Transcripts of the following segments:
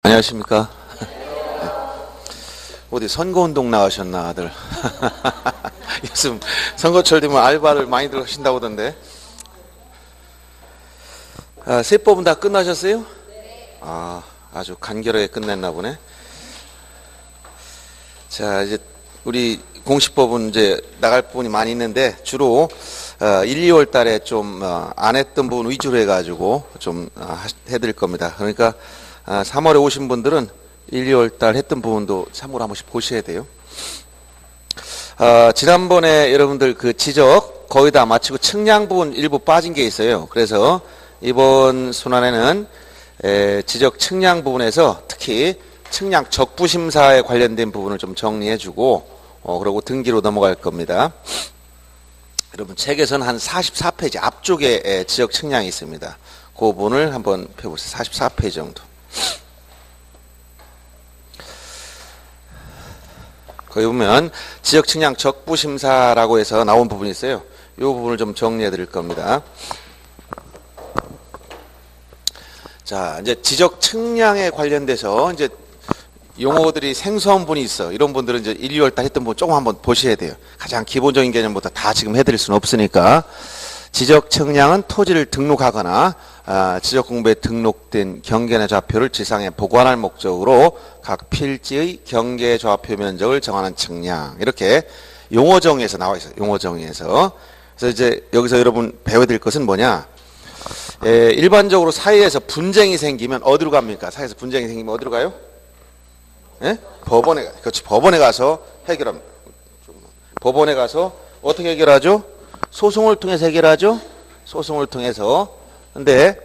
안녕하십니까? 어디 선거운동 나가셨나 아들? 요즘 선거철 되면 알바를 많이들 하신다고 하던데. 세법은 다 끝나셨어요? 아주 간결하게 끝냈나 보네. 자, 이제 우리 공시법은 이제 나갈 부분이 많이 있는데 주로 1, 2월 달에 좀 안 했던 부분 위주로 해가지고 좀 해드릴 겁니다. 그러니까 3월에 오신 분들은 1, 2월 달 했던 부분도 참고로 한 번씩 보셔야 돼요. 지난번에 여러분들 그 지적 거의 다 마치고 측량 부분 일부 빠진 게 있어요. 그래서 이번 순환에는 지적 측량 부분에서 특히 측량 적부심사에 관련된 부분을 좀 정리해주고 그리고 등기로 넘어갈 겁니다. 여러분 책에서는 한 44페이지 앞쪽에 지적 측량이 있습니다. 그 부분을 한번 펴보세요. 44페이지 정도. 거기 보면 지적 측량 적부심사라고 해서 나온 부분이 있어요. 이 부분을 좀 정리해 드릴 겁니다. 자, 이제 지적 측량에 관련돼서 이제 용어들이 생소한 분이 있어. 이런 분들은 이제 1, 2월 달 했던 부분 조금 한번 보셔야 돼요. 가장 기본적인 개념부터 다 지금 해드릴 수는 없으니까. 지적 측량은 토지를 등록하거나 지적 공부에 등록된 경계나 좌표를 지상에 보관할 목적으로 각 필지의 경계 좌표 면적을 정하는 측량. 이렇게 용어정의에서 나와 있어요. 용어정의에서. 그래서 이제 여기서 여러분 배워야 될 것은 뭐냐? 일반적으로 사회에서 분쟁이 생기면 어디로 갑니까? 사회에서 분쟁이 생기면 어디로 가요? 예? 법원에 가요. 그렇지. 법원에 가서 해결합니다. 법원에 가서 어떻게 해결하죠? 소송을 통해서 해결하죠? 소송을 통해서. 근데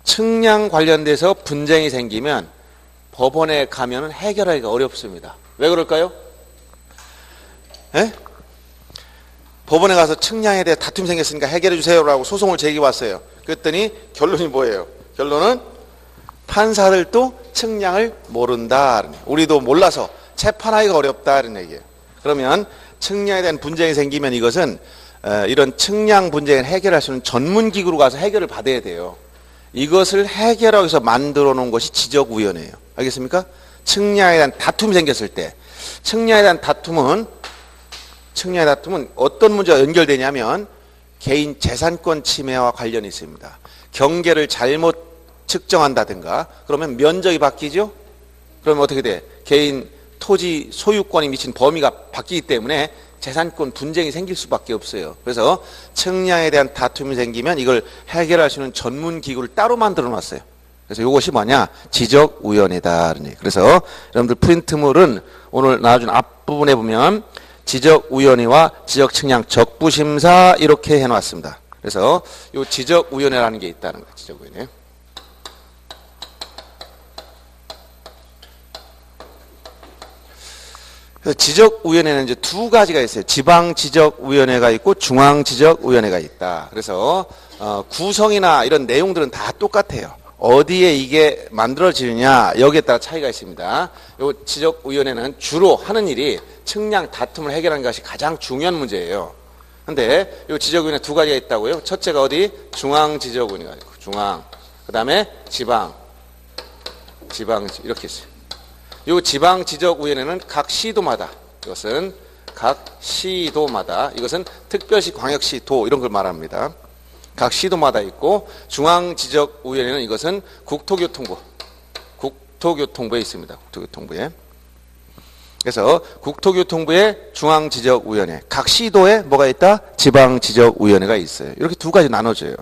측량 관련돼서 분쟁이 생기면 법원에 가면 해결하기가 어렵습니다. 왜 그럴까요? 예? 법원에 가서 측량에 대해 다툼이 생겼으니까 해결해 주세요라고 소송을 제기 왔어요. 그랬더니 결론이 뭐예요? 결론은 판사들도 측량을 모른다. 우리도 몰라서 재판하기가 어렵다. 이런 얘기예요. 그러면 측량에 대한 분쟁이 생기면 이것은 이런 측량 분쟁을 해결할 수 있는 전문기구로 가서 해결을 받아야 돼요. 이것을 해결하기 위해서 만들어 놓은 것이 지적위원회예요. 알겠습니까? 측량에 대한 다툼이 생겼을 때 측량에 대한 다툼은 어떤 문제가 연결되냐면 개인 재산권 침해와 관련이 있습니다. 경계를 잘못 측정한다든가 그러면 면적이 바뀌죠? 그러면 어떻게 돼? 개인 토지 소유권이 미친 범위가 바뀌기 때문에 재산권 분쟁이 생길 수밖에 없어요. 그래서 측량에 대한 다툼이 생기면 이걸 해결할 수 있는 전문기구를 따로 만들어 놨어요. 그래서 이것이 뭐냐? 지적위원회다. 그래서 여러분들 프린트물은 오늘 나와준 앞부분에 보면 지적위원회와 지적측량 적부심사 이렇게 해놨습니다. 그래서 이 지적위원회라는 게 있다는 거예요. 지적위원회. 그래서 지적위원회는 이제 두 가지가 있어요. 지방지적위원회가 있고 중앙지적위원회가 있다. 그래서 구성이나 이런 내용들은 다 똑같아요. 어디에 이게 만들어지느냐 여기에 따라 차이가 있습니다. 이 지적위원회는 주로 하는 일이 측량 다툼을 해결하는 것이 가장 중요한 문제예요. 근데 이 지적위원회 두 가지가 있다고요. 첫째가 어디? 중앙지적위원회가 있고 중앙. 그 다음에 지방 이렇게 있어요. 이 지방지적위원회는 각 시도마다 이것은 특별시, 광역시, 도 이런 걸 말합니다. 각 시도마다 있고 중앙지적위원회는 이것은 국토교통부에 있습니다. 국토교통부에. 그래서 국토교통부에 중앙지적위원회, 각 시도에 뭐가 있다? 지방지적위원회가 있어요. 이렇게 두 가지 나눠져요.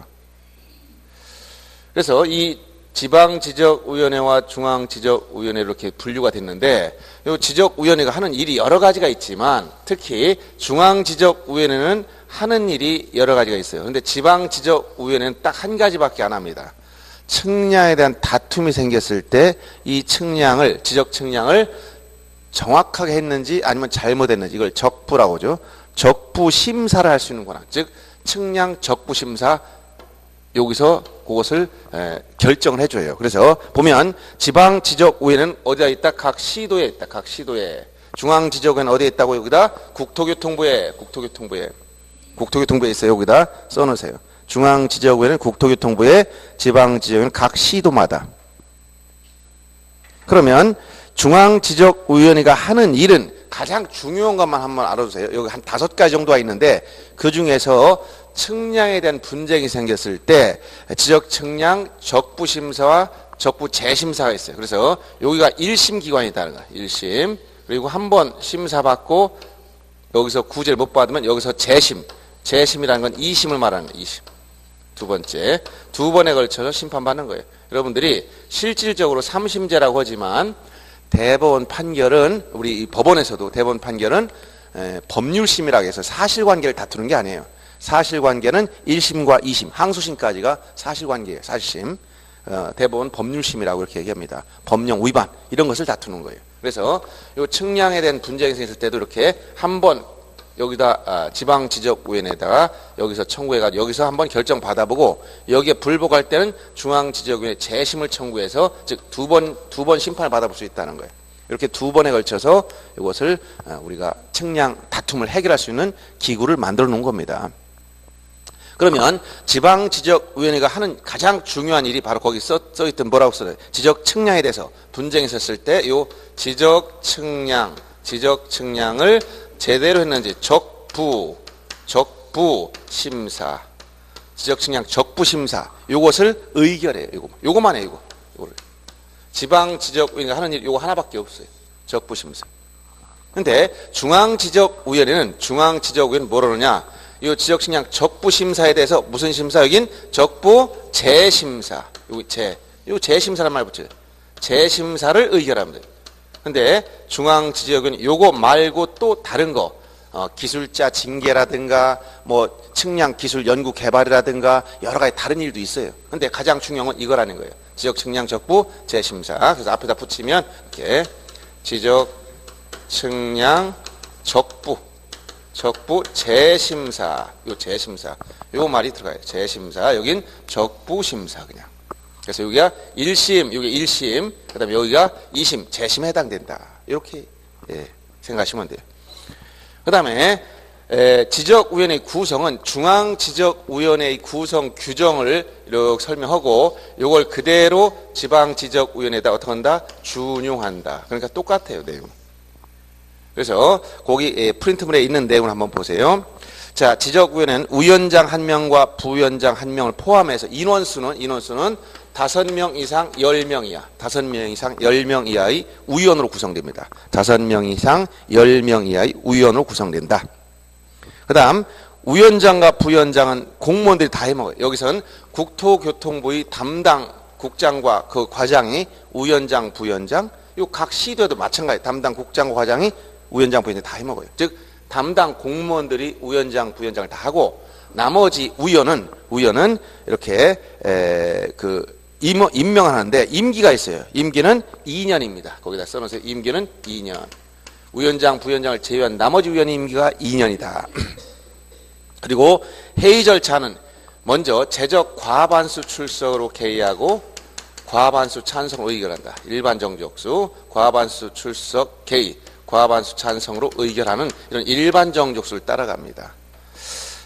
그래서 이 지방지적위원회와 중앙지적위원회 이렇게 분류가 됐는데 이 지적위원회가 하는 일이 여러 가지가 있지만 특히 중앙지적위원회는 하는 일이 여러 가지가 있어요. 그런데 지방지적위원회는 딱 한 가지밖에 안 합니다. 측량에 대한 다툼이 생겼을 때 이 지적 측량을 정확하게 했는지 아니면 잘못했는지 이걸 적부라고 하죠. 적부심사를 할 수 있는 권한. 즉 측량 적부심사 여기서 그것을 결정을 해줘요. 그래서 보면 지방지적위원회는 어디에 있다? 각 시도에 있다. 각 시도에. 중앙지적위원회는 어디에 있다고? 여기다 국토교통부에 있어요. 여기다 써놓으세요. 중앙지적위원회는 국토교통부에, 지방지적위원회는 각 시도마다 그러면 중앙지적위원회가 하는 일은 가장 중요한 것만 한번 알아두세요. 여기 한 5가지 정도가 있는데 그 중에서 측량에 대한 분쟁이 생겼을 때 지적측량 적부심사와 적부재심사가 있어요. 그래서 여기가 1심 기관이 있다는 거야. 1심. 그리고 한 번 심사받고 여기서 구제를 못 받으면 여기서 재심. 재심이라는 건 2심을 말하는 거예요. 2심. 두 번째. 두 번에 걸쳐서 심판받는 거예요. 여러분들이 실질적으로 3심제라고 하지만 대법원 판결은 우리 법원에서도 대법원 판결은 법률심이라고 해서 사실관계를 다투는 게 아니에요. 사실관계는 1심과 2심, 항소심까지가 사실관계예요. 사실심. 대법원 법률심이라고 이렇게 얘기합니다. 법령 위반 이런 것을 다투는 거예요. 그래서 이 측량에 대한 분쟁이 생겼을 때도 이렇게 한번 여기다 지방지적위원회에다가 여기서 청구해가지고 여기서 한번 결정 받아보고 여기에 불복할 때는 중앙지적위원회 재심을 청구해서 즉 두 번 심판을 받아볼 수 있다는 거예요. 이렇게 두 번에 걸쳐서 이것을 우리가 측량 다툼을 해결할 수 있는 기구를 만들어 놓은 겁니다. 그러면 지방지적위원회가 하는 가장 중요한 일이 바로 거기 써있던 뭐라고 써요? 지적 측량에 대해서 분쟁이 있었을 때 이 지적 측량을 제대로 했는지 적부심사, 지적 측량 적부심사 요것을 의결해요. 요거만 해요. 요거를. 지방지적위원회가 하는 일 요거 하나밖에 없어요. 적부심사. 근데 중앙지적위원회는 뭐라 그러냐? 이 지적측량 적부심사에 대해서 무슨 심사? 여긴 적부재심사. 요 재심사란 말 붙여요. 재심사를 의결합니다. 근데 중앙지적은 요거 말고 또 다른 거 기술자 징계라든가 뭐 측량 기술 연구 개발이라든가 여러 가지 다른 일도 있어요. 근데 가장 중요한 건 이거라는 거예요. 지적 측량 적부 재심사. 그래서 앞에다 붙이면 이렇게 지적 측량 적부 재심사. 요 재심사. 요 말이 들어가요. 재심사. 여긴 적부심사 그냥. 그래서 여기가 1심, 여기 1심, 그 다음에 여기가 2심, 재심에 해당된다. 이렇게 생각하시면 돼요. 그 다음에 지적위원회 구성은 중앙지적위원회의 구성 규정을 이렇게 설명하고 이걸 그대로 지방지적위원회에다 어떻게 한다? 준용한다. 그러니까 똑같아요. 내용. 그래서 거기 프린트물에 있는 내용을 한번 보세요. 자, 지적위원회는 위원장 1명과 부위원장 1명을 포함해서 인원수는 5명 이상 10명 이하, 5명 이상 10명 이하의 위원으로 구성됩니다. 5명 이상 10명 이하의 위원으로 구성된다. 그 다음 위원장과 부위원장은 공무원들이 다 해먹어요. 여기서는 국토교통부의 담당 국장과 그 과장이 위원장, 부위원장, 요 각 시도에도 마찬가지 담당 국장과 과장이 위원장, 부위원장 다 해먹어요. 즉 담당 공무원들이 위원장, 부위원장을 다 하고 나머지 위원은 이렇게 임명하는데 임기가 있어요. 임기는 2년입니다. 거기다 써놓으세요. 임기는 2년. 위원장, 부위원장을 제외한 나머지 위원의 임기가 2년이다. 그리고 회의 절차는 먼저 제적 과반수 출석으로 개의하고 과반수 찬성으로 의결한다. 일반 정족수, 과반수 출석 개의, 과반수 찬성으로 의결하는 이런 일반 정족수를 따라갑니다.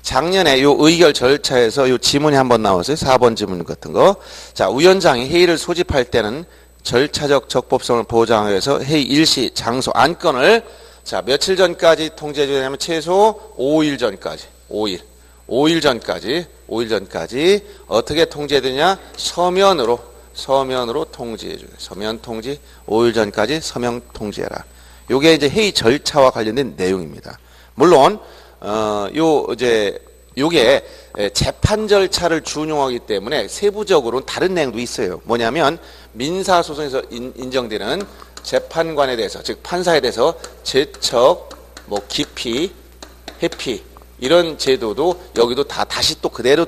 작년에 요 의결 절차에서 요 지문이 한번 나왔어요. 4번 지문 같은 거. 자, 위원장이 회의를 소집할 때는 절차적 적법성을 보장하기 위해서 회의 일시, 장소, 안건을 자, 며칠 전까지 통지해 주냐면 최소 5일 전까지. 5일 전까지 어떻게 통지해 주냐? 서면으로 통지해 줘요. 서면 통지 5일 전까지 서면 통지해라. 요게 이제 회의 절차와 관련된 내용입니다. 물론 요게 재판 절차를 준용하기 때문에 세부적으로는 다른 내용도 있어요. 뭐냐면 민사소송에서 인정되는 재판관에 대해서, 즉 판사에 대해서 제척, 뭐 기피, 회피 이런 제도도 여기도 다시 또 그대로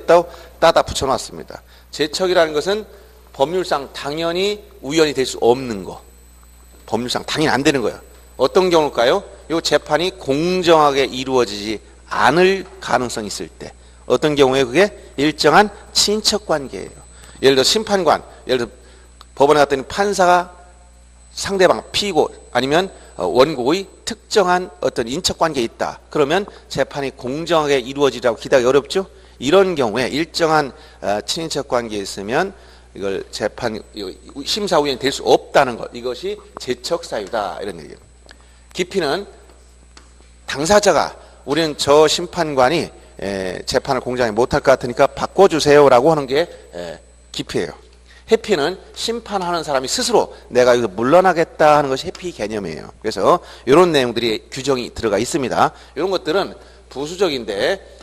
따다 붙여놨습니다. 제척이라는 것은 법률상 당연히 우연이 될 수 없는 거. 법률상 당연히 안 되는 거예요. 어떤 경우일까요? 이 재판이 공정하게 이루어지지 않을 가능성이 있을 때. 어떤 경우에 그게 일정한 친척관계예요. 예를 들어 심판관, 예를 들어 법원에 갔더니 판사가 상대방, 피고 아니면 원고의 특정한 어떤 인척관계에 있다. 그러면 재판이 공정하게 이루어지라고 기대하기 어렵죠? 이런 경우에 일정한 친인척관계에 있으면 이걸 재판 심사위원이 될 수 없다는 것. 이것이 제척 사유다 이런 얘기예요. 기피는 당사자가 우리는 저 심판관이 재판을 공정하게 못할 것 같으니까 바꿔주세요라고 하는 게 기피예요. 회피는 심판하는 사람이 스스로 내가 여기서 물러나겠다 하는 것이 회피 개념이에요. 그래서 이런 내용들이 규정이 들어가 있습니다. 이런 것들은 부수적인데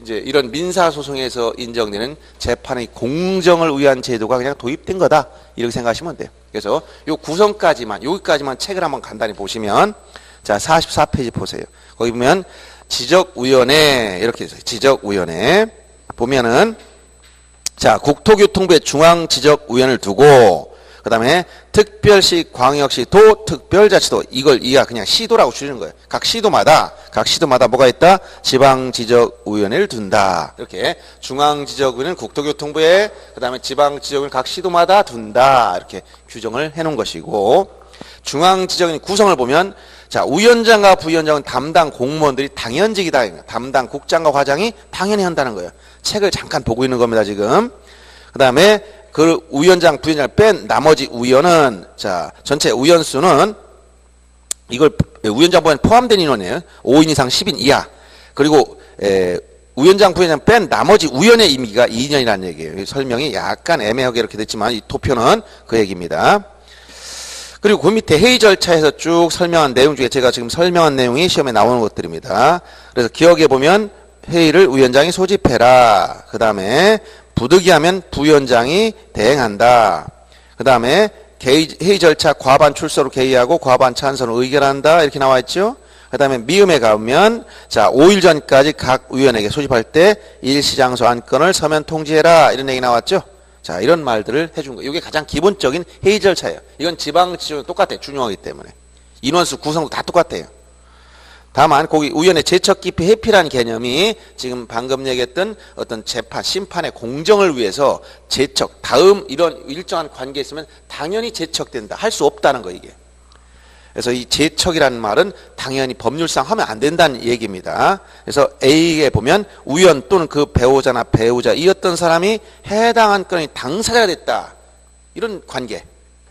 이제 이런 민사소송에서 인정되는 재판의 공정을 위한 제도가 그냥 도입된 거다 이렇게 생각하시면 돼요. 그래서 요 구성까지만 여기까지만 책을 한번 간단히 보시면 자 44페이지 보세요. 거기 보면 지적위원회 이렇게 있어요. 지적위원회 보면은 자 국토교통부의 중앙지적위원회를 두고 그 다음에 특별시, 광역시, 도, 특별자치도 이걸 이가 그냥 시도라고 줄이는 거예요. 각 시도마다 뭐가 있다? 지방지적위원회를 둔다. 이렇게 중앙지적위원회는 국토교통부에 그 다음에 지방지적위원회는 각 시도마다 둔다. 이렇게 규정을 해놓은 것이고 중앙지적위원회 구성을 보면 자 위원장과 부위원장은 담당 공무원들이 당연직이다. 담당 국장과 과장이 당연히 한다는 거예요. 책을 잠깐 보고 있는 겁니다 지금. 그 다음에 그 위원장, 부위원장을 뺀 나머지 위원은 자 전체 위원 수는 이걸 위원장, 부위원장 포함된 인원이에요. 5인 이상 10인 이하. 그리고 위원장, 부위원장 뺀 나머지 위원의 임기가 2년이라는 얘기예요. 설명이 약간 애매하게 이렇게 됐지만 이 도표는 그 얘기입니다. 그리고 그 밑에 회의 절차에서 쭉 설명한 내용 중에 제가 지금 설명한 내용이 시험에 나오는 것들입니다. 그래서 기억해 보면 회의를 위원장이 소집해라. 그 다음에 부득이하면 부위원장이 대행한다. 그 다음에 회의 절차 과반 출석으로 개의하고 과반 찬성으로 의결한다. 이렇게 나와 있죠. 그 다음에 미음에 가면 자 5일 전까지 각 위원에게 소집할 때 일시장소 안건을 서면 통지해라. 이런 얘기 나왔죠. 자 이런 말들을 해준 거예요. 이게 가장 기본적인 회의 절차예요. 이건 지방지적으로 똑같아요. 중요하기 때문에. 인원수 구성도 다 똑같아요. 다만 거기 위원회 제척 기피 회피라는 개념이 지금 방금 얘기했던 어떤 재판 심판의 공정을 위해서 제척 다음 이런 일정한 관계에 있으면 당연히 제척된다 할 수 없다는 거 이게. 그래서 이 제척이라는 말은 당연히 법률상 하면 안 된다는 얘기입니다. 그래서 A에 보면 위원 또는 그 배우자나 배우자이었던 사람이 해당 안건의 당사자가 됐다 이런 관계.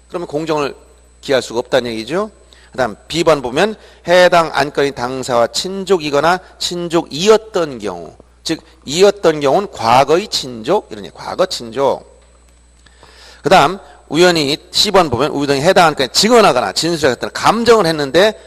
그러면 공정을 기할 수가 없다는 얘기죠. 그 다음 B번 보면 해당 안건의 당사와 친족이거나 친족이었던 경우 즉 이었던 경우는 과거의 친족 이런 과거 친족. 그 다음 우연히 C번 보면 우연히 해당 안건에 증언하거나 진술하거나 감정을 했는데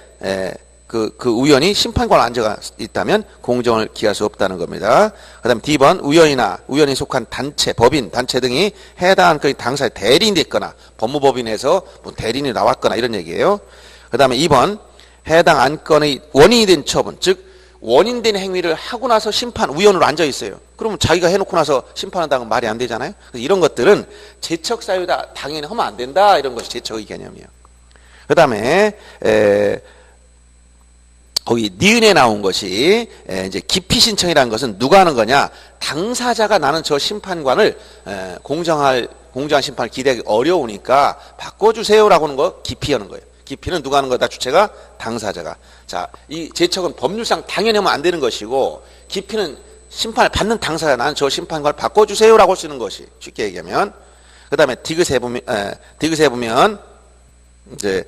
그 우연히 심판관에 앉아 있다면 공정을 기할 수 없다는 겁니다. 그 다음 D번 우연히 속한 단체, 법인, 단체 등이 해당 안건의 당사의 대리인이 됐거나 법무법인에서 뭐 대리인이 나왔거나 이런 얘기예요. 그 다음에 2번 해당 안건의 원인이 된 처분 즉 원인된 행위를 하고 나서 심판위원으로 앉아 있어요. 그러면 자기가 해놓고 나서 심판한다는 건 말이 안 되잖아요. 이런 것들은 제척 사유다 당연히 하면 안 된다 이런 것이 제척의 개념이에요. 그 다음에 거기 니은에 나온 것이 이제 기피 신청이라는 것은 누가 하는 거냐 당사자가 나는 저 심판관을 공정한 심판을 기대하기 어려우니까 바꿔주세요라고 하는 거 기피하는 거예요. 기피는 누가 하는 거다? 주체가 당사자가. 자, 이 제척은 법률상 당연히 하면 안 되는 것이고 기피는 심판을 받는 당사자 나는 저 심판관을 바꿔주세요라고 쓰는 것이 쉽게 얘기하면. 그 다음에 디귿에 보면 이제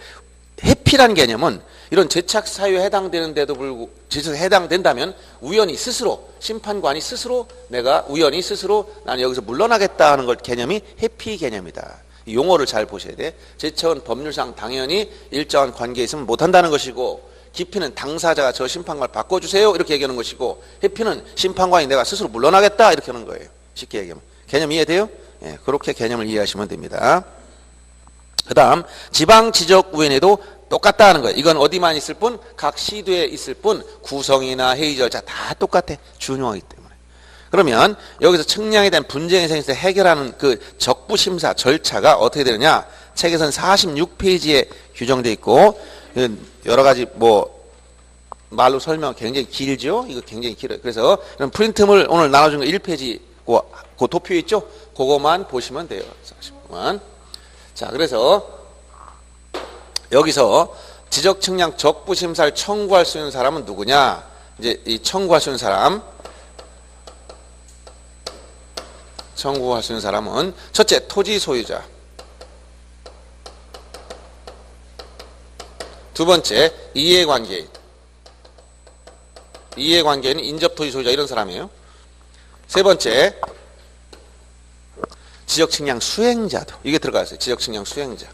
회피라는 개념은 이런 제착 사유에 해당되는데도 불구하고 제착에 해당된다면 우연히 스스로 심판관이 스스로 내가 우연히 스스로 나는 여기서 물러나겠다 하는 걸 개념이 회피 개념이다. 용어를 잘 보셔야 돼. 제척은 법률상 당연히 일정한 관계에 있으면 못한다는 것이고 기피는 당사자가 저 심판관을 바꿔주세요 이렇게 얘기하는 것이고 회피는 심판관이 내가 스스로 물러나겠다 이렇게 하는 거예요. 쉽게 얘기하면. 개념 이해돼요? 예, 그렇게 개념을 이해하시면 됩니다. 그 다음 지방지적위원회도 똑같다 하는 거예요. 이건 어디만 있을 뿐 각 시도에 있을 뿐 구성이나 회의 절차 다 똑같아. 준용하기 때문에. 그러면 여기서 측량에 대한 분쟁이 생겼을 때 해결하는 그 적부심사 절차가 어떻게 되느냐 책에서는 46페이지에 규정되어 있고 여러 가지 뭐 말로 설명 굉장히 길죠. 이거 굉장히 길어요. 그래서 프린트물 오늘 나눠준 거 1페이지 그 도표 있죠. 그거만 보시면 돼요. 40만. 자 그래서 여기서 지적 측량 적부심사를 청구할 수 있는 사람은 누구냐 이제 이 청구할 수 있는 사람 청구할 수 있는 사람은 첫째, 토지 소유자. 두 번째, 이해관계인. 이해관계인은 인접토지 소유자 이런 사람이에요. 세 번째, 지적측량 수행자도 이게 들어가 있어요. 지적측량 수행자.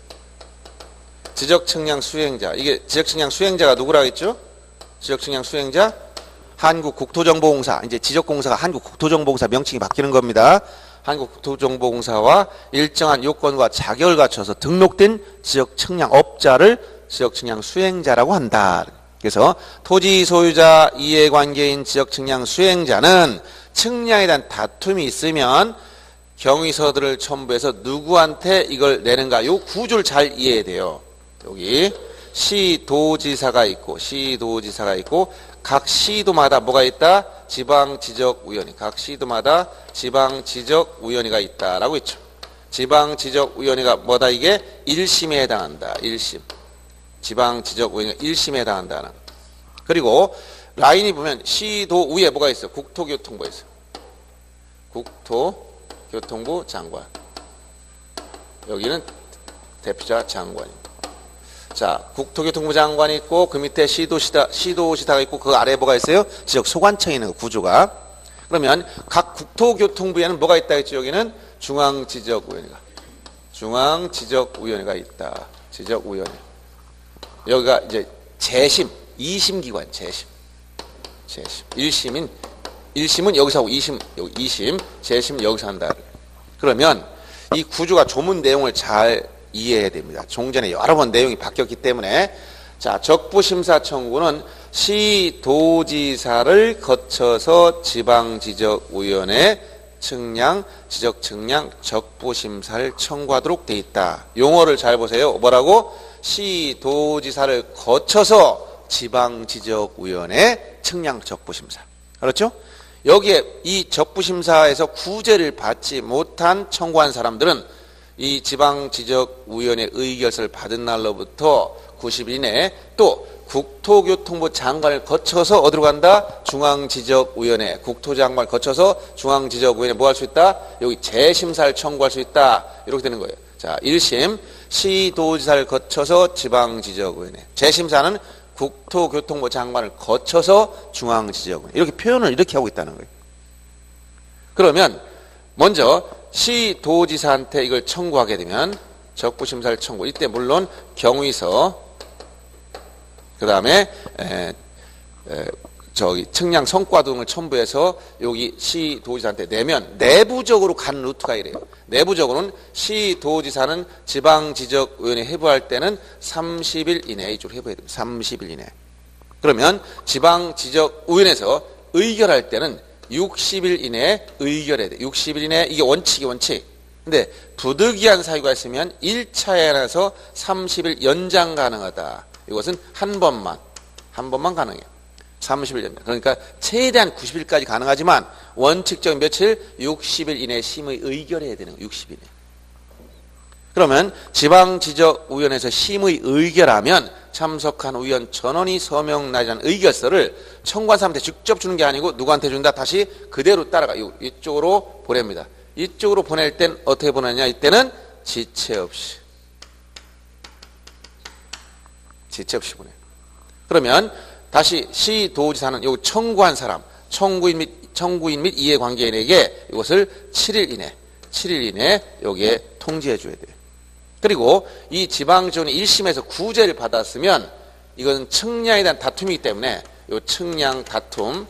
지적측량 수행자. 이게 지적측량 수행자가 누구라고 했죠? 지적측량 수행자 한국국토정보공사. 이제 지적공사가 한국국토정보공사 명칭이 바뀌는 겁니다. 한국국토정보공사와 일정한 요건과 자격을 갖춰서 등록된 지적측량업자를 지적측량 수행자라고 한다. 그래서 토지 소유자, 이해관계인, 지적측량 수행자는 측량에 대한 다툼이 있으면 경위서들을 첨부해서 누구한테 이걸 내는가, 요 구조를 잘 이해해야 돼요. 여기 시도지사가 있고 각 시도마다 뭐가 있다? 지방지적위원회. 각 시도마다 지방지적위원회가 있다라고 했죠. 지방지적위원회가 뭐다? 이게 1심에 해당한다. 1심. 지방지적위원회가 1심에 해당한다는. 그리고 라인이 보면 시도 위에 뭐가 있어? 국토교통부가 있어. 국토교통부 장관. 여기는 대표자 장관입니다. 자, 국토교통부 장관이 있고 그 밑에 시도지사가 있고 그 아래에 뭐가 있어요? 지적소관청이 있는 구조가. 그러면 각 국토교통부에는 뭐가 있다 했죠? 여기는 중앙지적위원회가 있다. 지적위원회. 여기가 이제 재심, 2심 기관, 재심. 1심은 여기서 하고 2심, 여기 2심, 재심 여기서 한다. 그러면 이 구조가 조문 내용을 잘 이해해야 됩니다. 종전에 여러 번 내용이 바뀌었기 때문에. 자, 적부심사 청구는 시도지사를 거쳐서 지방지적위원회 지적측량 적부심사를 청구하도록 돼 있다. 용어를 잘 보세요. 뭐라고? 시도지사를 거쳐서 지방지적위원회 측량 적부심사. 그렇죠? 여기에 이 적부심사에서 구제를 받지 못한 청구한 사람들은 이 지방지적위원회 의결서를 받은 날로부터 90일 이내에 또 국토교통부 장관을 거쳐서 어디로 간다? 중앙지적위원회, 국토장관을 거쳐서 중앙지적위원회 뭐 할 수 있다? 여기 재심사를 청구할 수 있다. 이렇게 되는 거예요. 자, 1심 시도지사를 거쳐서 지방지적위원회, 재심사는 국토교통부 장관을 거쳐서 중앙지적위원회. 이렇게 표현을 이렇게 하고 있다는 거예요. 그러면 먼저 시도지사한테 이걸 청구하게 되면 적부심사를 청구. 이때 물론 경위서, 그 다음에 측량 성과 등을 첨부해서 여기 시도지사한테 내면 내부적으로 가는 루트가 이래요. 내부적으로는 시도지사는 지방지적위원회 해부할 때는 30일 이내에 이쪽으로 해부해야 됩니다. 30일 이내. 그러면 지방지적위원회에서 의결할 때는 60일 이내에 의결해야 돼. 60일 이내에 이게 원칙이 원칙. 근데 부득이한 사유가 있으면 1차에 한해서 30일 연장 가능하다. 이것은 한 번만 가능해요. 30일 연장. 그러니까 최대한 90일까지 가능하지만 원칙적인 며칠? 60일 이내에 심의 의결해야 되는 거예요. 60일 이내. 그러면 지방지적위원회에서 심의 의결하면 참석한 의원 전원이 서명 나지한 의결서를 청구한 사람한테 직접 주는 게 아니고 누구한테 준다? 다시 그대로 따라가. 이쪽으로 보냅니다. 이쪽으로 보낼 땐 어떻게 보내냐? 이때는 지체 없이 보내요. 그러면 다시 시도지사는 요 청구한 사람, 청구인 및 이해관계인에게 이것을 7일 이내 여기에 통지해 줘야 돼요. 그리고 이 지방지원이 1심에서 구제를 받았으면 이건 측량에 대한 다툼이기 때문에 이 측량 다툼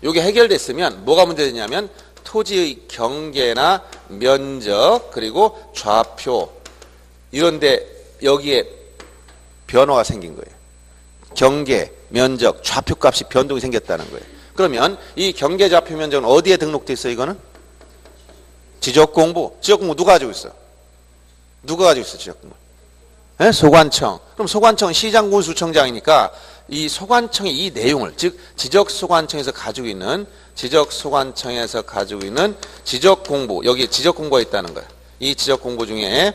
이게 해결됐으면 뭐가 문제되냐면 토지의 경계나 면적 그리고 좌표 이런데 여기에 변화가 생긴 거예요. 경계, 면적, 좌표값이 변동이 생겼다는 거예요. 그러면 이 경계, 좌표, 면적은 어디에 등록돼 있어요? 이거는 지적공부 누가 가지고 있어? 누가 가지고 있어? 지적공부? 네? 소관청. 그럼 소관청은 시장군수청장이니까 이 소관청이 이 내용을 즉 지적소관청에서 가지고 있는 지적공부 여기 지적공부가 있다는 거예요. 이 지적공부 중에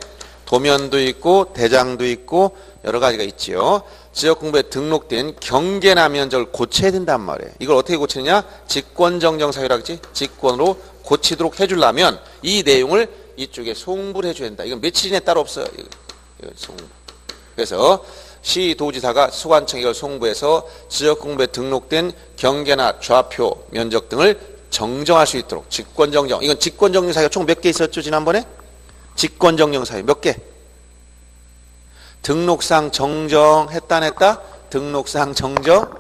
도면도 있고 대장도 있고 여러 가지가 있지요. 지역공부에 등록된 경계나 면적을 고쳐야 된단 말이에요. 이걸 어떻게 고치느냐? 직권정정사유라고 했지? 직권으로 고치도록 해주려면 이 내용을 이쪽에 송부를 해줘야 된다. 이건 며칠이내 따로 없어요. 이건 송부. 그래서 시도지사가 소관청에 이걸 송부해서 지역공부에 등록된 경계나 좌표, 면적 등을 정정할 수 있도록 직권정정. 이건 직권정정 사유가 총 몇 개 있었죠? 지난번에? 직권정정 사유 몇 개? 등록상 정정했다 안 했다? 등록상 정정?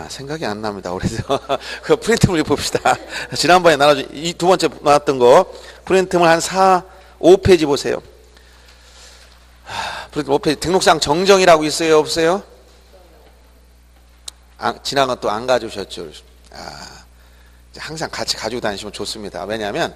생각이 안 납니다. 그래서 그 프린트물 봅시다. 지난번에 나눠준 이 두 번째 나왔던 거 프린트물 한 5페이지 보세요. 프린트 5페이지 등록상 정정이라고 있어요? 없어요? 지난 건 또 안 가져오셨죠? 항상 같이 가지고 다니시면 좋습니다. 왜냐하면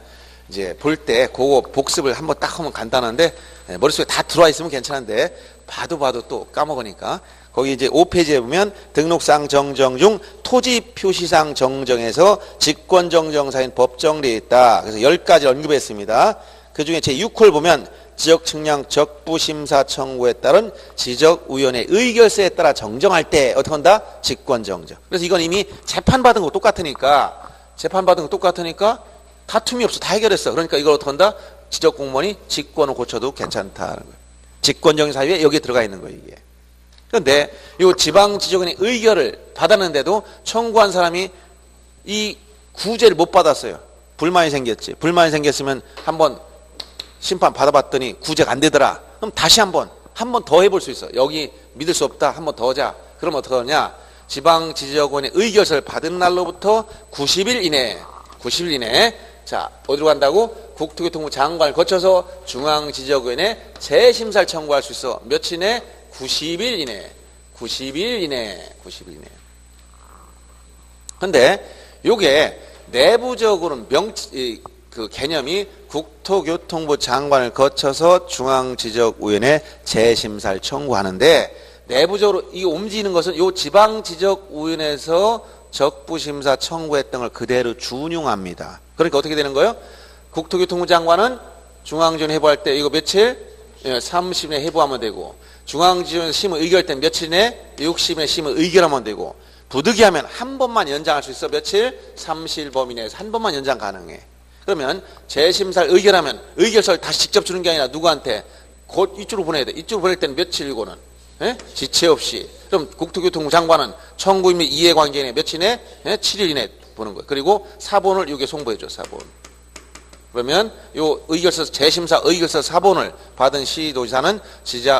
이제 볼 때 그거 복습을 한번 딱 하면 간단한데 머릿속에 다 들어와 있으면 괜찮은데 봐도 또 까먹으니까 거기 이제 5페이지에 보면 등록상 정정 중 토지 표시상 정정에서 직권정정사인 법정되어 있다. 그래서 10가지 언급했습니다. 그 중에 제6호를 보면 지적 측량 적부심사 청구에 따른 지적위원회 의결서에 따라 정정할 때 어떻게 한다? 직권정정. 그래서 이건 이미 재판받은 거 똑같으니까 다툼이 없어. 다 해결했어. 그러니까 이걸 어떻게 한다? 지적공무원이 직권을 고쳐도 괜찮다는 거예요. 직권정정 사유에 여기에 들어가 있는 거예요, 이게. 그런데 이 지방지적원의 의결을 받았는데도 청구한 사람이 이 구제를 못 받았어요. 불만이 생겼지. 불만이 생겼으면 한번 심판 받아봤더니 구제가 안 되더라. 그럼 다시 한 번 더 해볼 수 있어. 여기 믿을 수 없다. 한 번 더 하자. 그럼 어떻게 하냐? 지방지적원의 의결서를 받은 날로부터 90일 이내에 자, 어디로 간다고? 국토교통부 장관을 거쳐서 중앙지적위원회 재심사를 청구할 수 있어. 며칠 이내? 90일 이내. 근데 요게 내부적으로는 그 개념이 국토교통부 장관을 거쳐서 중앙지적위원회 재심사를 청구하는데 내부적으로 이 움직이는 것은 요 지방지적위원회에서 적부심사 청구했던 걸 그대로 준용합니다. 그러니까 어떻게 되는 거예요? 국토교통부 장관은 중앙지원 해부할 때 이거 며칠? 30일 내에 해부하면 되고 중앙지원 심의 의결 때는 며칠 내에? 60일 내에 심의 의결하면 되고 부득이하면 한 번만 연장할 수 있어. 며칠? 30일 범위 내에서 한 번만 연장 가능해. 그러면 재심사를 의결하면 의결서를 다시 직접 주는 게 아니라 누구한테? 곧 이쪽으로 보내야 돼. 이쪽으로 보낼 때는 며칠 이거는? 지체 없이. 그럼 국토교통부 장관은 청구 및 이해관계 내에 며칠 내에? 7일 이내에 보는 거예요. 그리고 사본을 여기에 송부해줘. 사본. 그러면 요 의결서 재심사 의결서 사본을 받은 시도지사는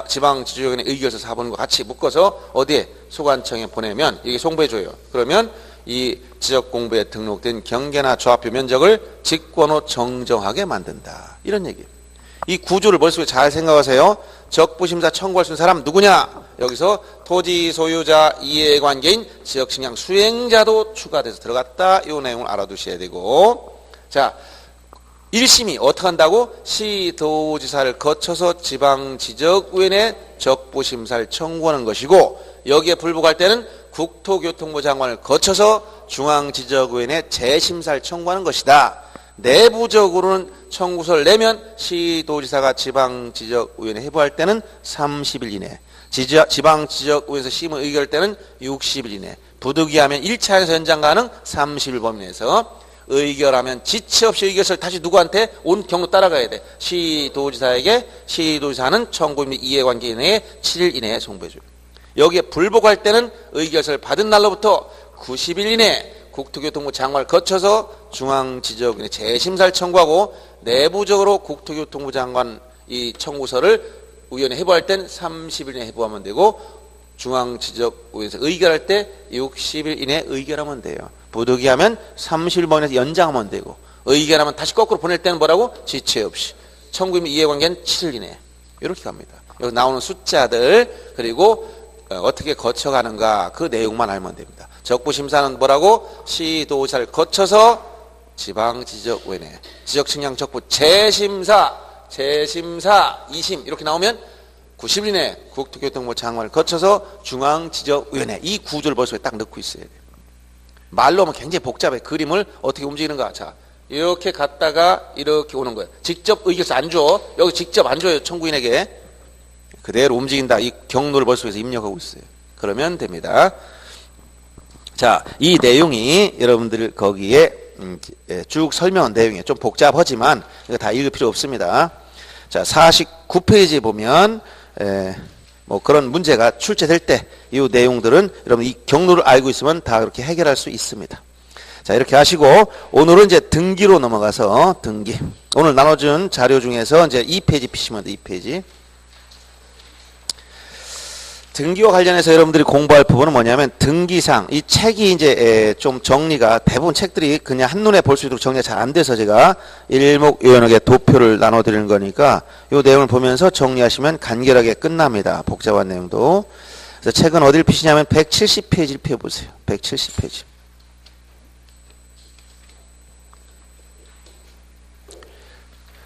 지방지적위원회 의결서 사본과 같이 묶어서 어디에? 소관청에 보내면 이게 송부해줘요. 그러면 이 지적공부에 등록된 경계나 좌표 면적을 직권으로 정정하게 만든다. 이런 얘기예요. 이 구조를 머릿속에 잘 생각하세요. 적부심사 청구할 수 있는 사람 누구냐? 여기서 토지 소유자 이해관계인 지역측량 수행자도 추가돼서 들어갔다. 이 내용을 알아두셔야 되고, 자 1심이 어떻게 한다고? 시도지사를 거쳐서 지방지적위원회 적부심사를 청구하는 것이고 여기에 불복할 때는 국토교통부 장관을 거쳐서 중앙지적위원회 재심사를 청구하는 것이다. 내부적으로는 청구서를 내면 시도지사가 지방지적위원회 해부할 때는 30일 이내, 지방지적위원회에서 심의 의결 때는 60일 이내, 부득이하면 1차에서 연장 가능 30일 범위 내에서 의결하면 지체 없이 의결서를 다시 누구한테? 온 경로 따라가야 돼. 시도지사에게 시도지사는 청구 및 이해관계 내에 7일 이내에 송부해줘요. 여기에 불복할 때는 의결서를 받은 날로부터 90일 이내에 국토교통부 장관을 거쳐서 중앙지적위원회 재심사를 청구하고 내부적으로 국토교통부 장관 이 청구서를 위원회 해부할 때는 30일 이내에 해부하면 되고 중앙지적위원회에서 의결할 때 60일 이내에 의결하면 돼요. 부득이하면 30일 범위에서 연장하면 되고 의결하면 다시 거꾸로 보낼 때는 뭐라고? 지체 없이. 청구 및 이해관계는 7일 이내. 이렇게 갑니다. 여기 나오는 숫자들 그리고 어떻게 거쳐가는가 그 내용만 알면 됩니다. 적부심사는 뭐라고? 시도지사를 거쳐서 지방지적위원회 지적측량 적부 재심사 2심 이렇게 나오면 90일 이내 국토교통부 장관을 거쳐서 중앙지적위원회 이 구조를 머릿속에 딱 넣고 있어야 돼요. 말로 하면 굉장히 복잡해. 그림을 어떻게 움직이는가. 자, 이렇게 갔다가 이렇게 오는 거예요. 직접 의결서 안 줘. 여기 직접 안 줘요. 청구인에게. 그대로 움직인다. 이 경로를 머릿속에서 입력하고 있어요. 그러면 됩니다. 자, 이 내용이 여러분들 거기에 쭉 설명한 내용이에요. 좀 복잡하지만 이거 다 읽을 필요 없습니다. 자, 49페이지에 보면 뭐 그런 문제가 출제될 때 이 내용들은 여러분 이 경로를 알고 있으면 다 그렇게 해결할 수 있습니다. 자, 이렇게 하시고 오늘은 이제 등기로 넘어가서 등기. 오늘 나눠준 자료 중에서 이제 2페이지 피시면 돼. 2페이지. 등기와 관련해서 여러분들이 공부할 부분은 뭐냐면 등기상, 이 책이 이제 좀 정리가 대부분 책들이 그냥 한눈에 볼 수 있도록 정리가 잘 안 돼서 제가 일목요연하게 도표를 나눠드리는 거니까 이 내용을 보면서 정리하시면 간결하게 끝납니다. 복잡한 내용도. 그래서 책은 어딜 피시냐면 170페이지를 펴보세요. 170페이지.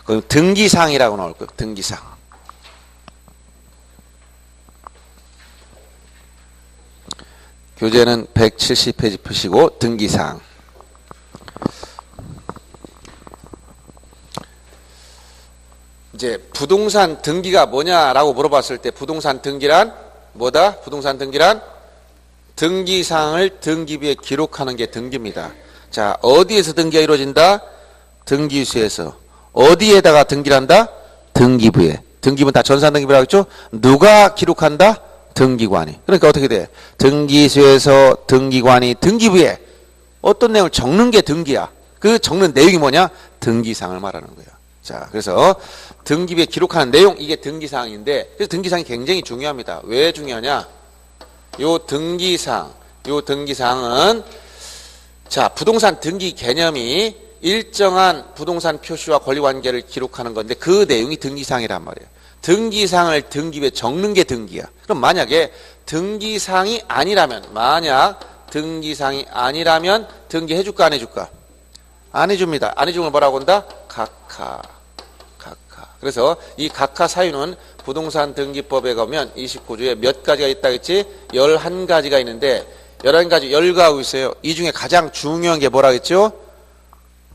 그 등기상이라고 나올 거예요. 등기상. 교재는 170페이지 펴시고 등기상. 이제 부동산 등기가 뭐냐라고 물어봤을 때 부동산 등기란 뭐다? 부동산 등기란 등기사항을 등기부에 기록하는 게 등기입니다. 자, 어디에서 등기가 이루어진다? 등기소에서. 어디에다가 등기를 한다? 등기부에. 등기부는 다 전산등기부라고 했죠? 누가 기록한다? 등기관이. 그러니까 어떻게 돼? 등기소에서 등기관이 등기부에 어떤 내용을 적는 게 등기야. 그 적는 내용이 뭐냐? 등기사항을 말하는 거야. 자, 그래서 등기부에 기록하는 내용, 이게 등기사항인데, 그래서 등기사항이 굉장히 중요합니다. 왜 중요하냐? 요 등기사항은, 자, 부동산 등기 개념이 일정한 부동산 표시와 권리관계를 기록하는 건데, 그 내용이 등기사항이란 말이에요. 등기사항을 등기부에 적는 게 등기야. 그럼 만약에 등기사항이 아니라면, 등기해줄까, 안 해줄까? 안 해줍니다. 안 해주면 뭐라고 한다? 각하. 그래서 이 각하 사유는 부동산 등기법에 가면 29조에 몇 가지가 있다 했지? 11가지가 있는데 11가지 열거하고 있어요. 이 중에 가장 중요한 게 뭐라 했죠?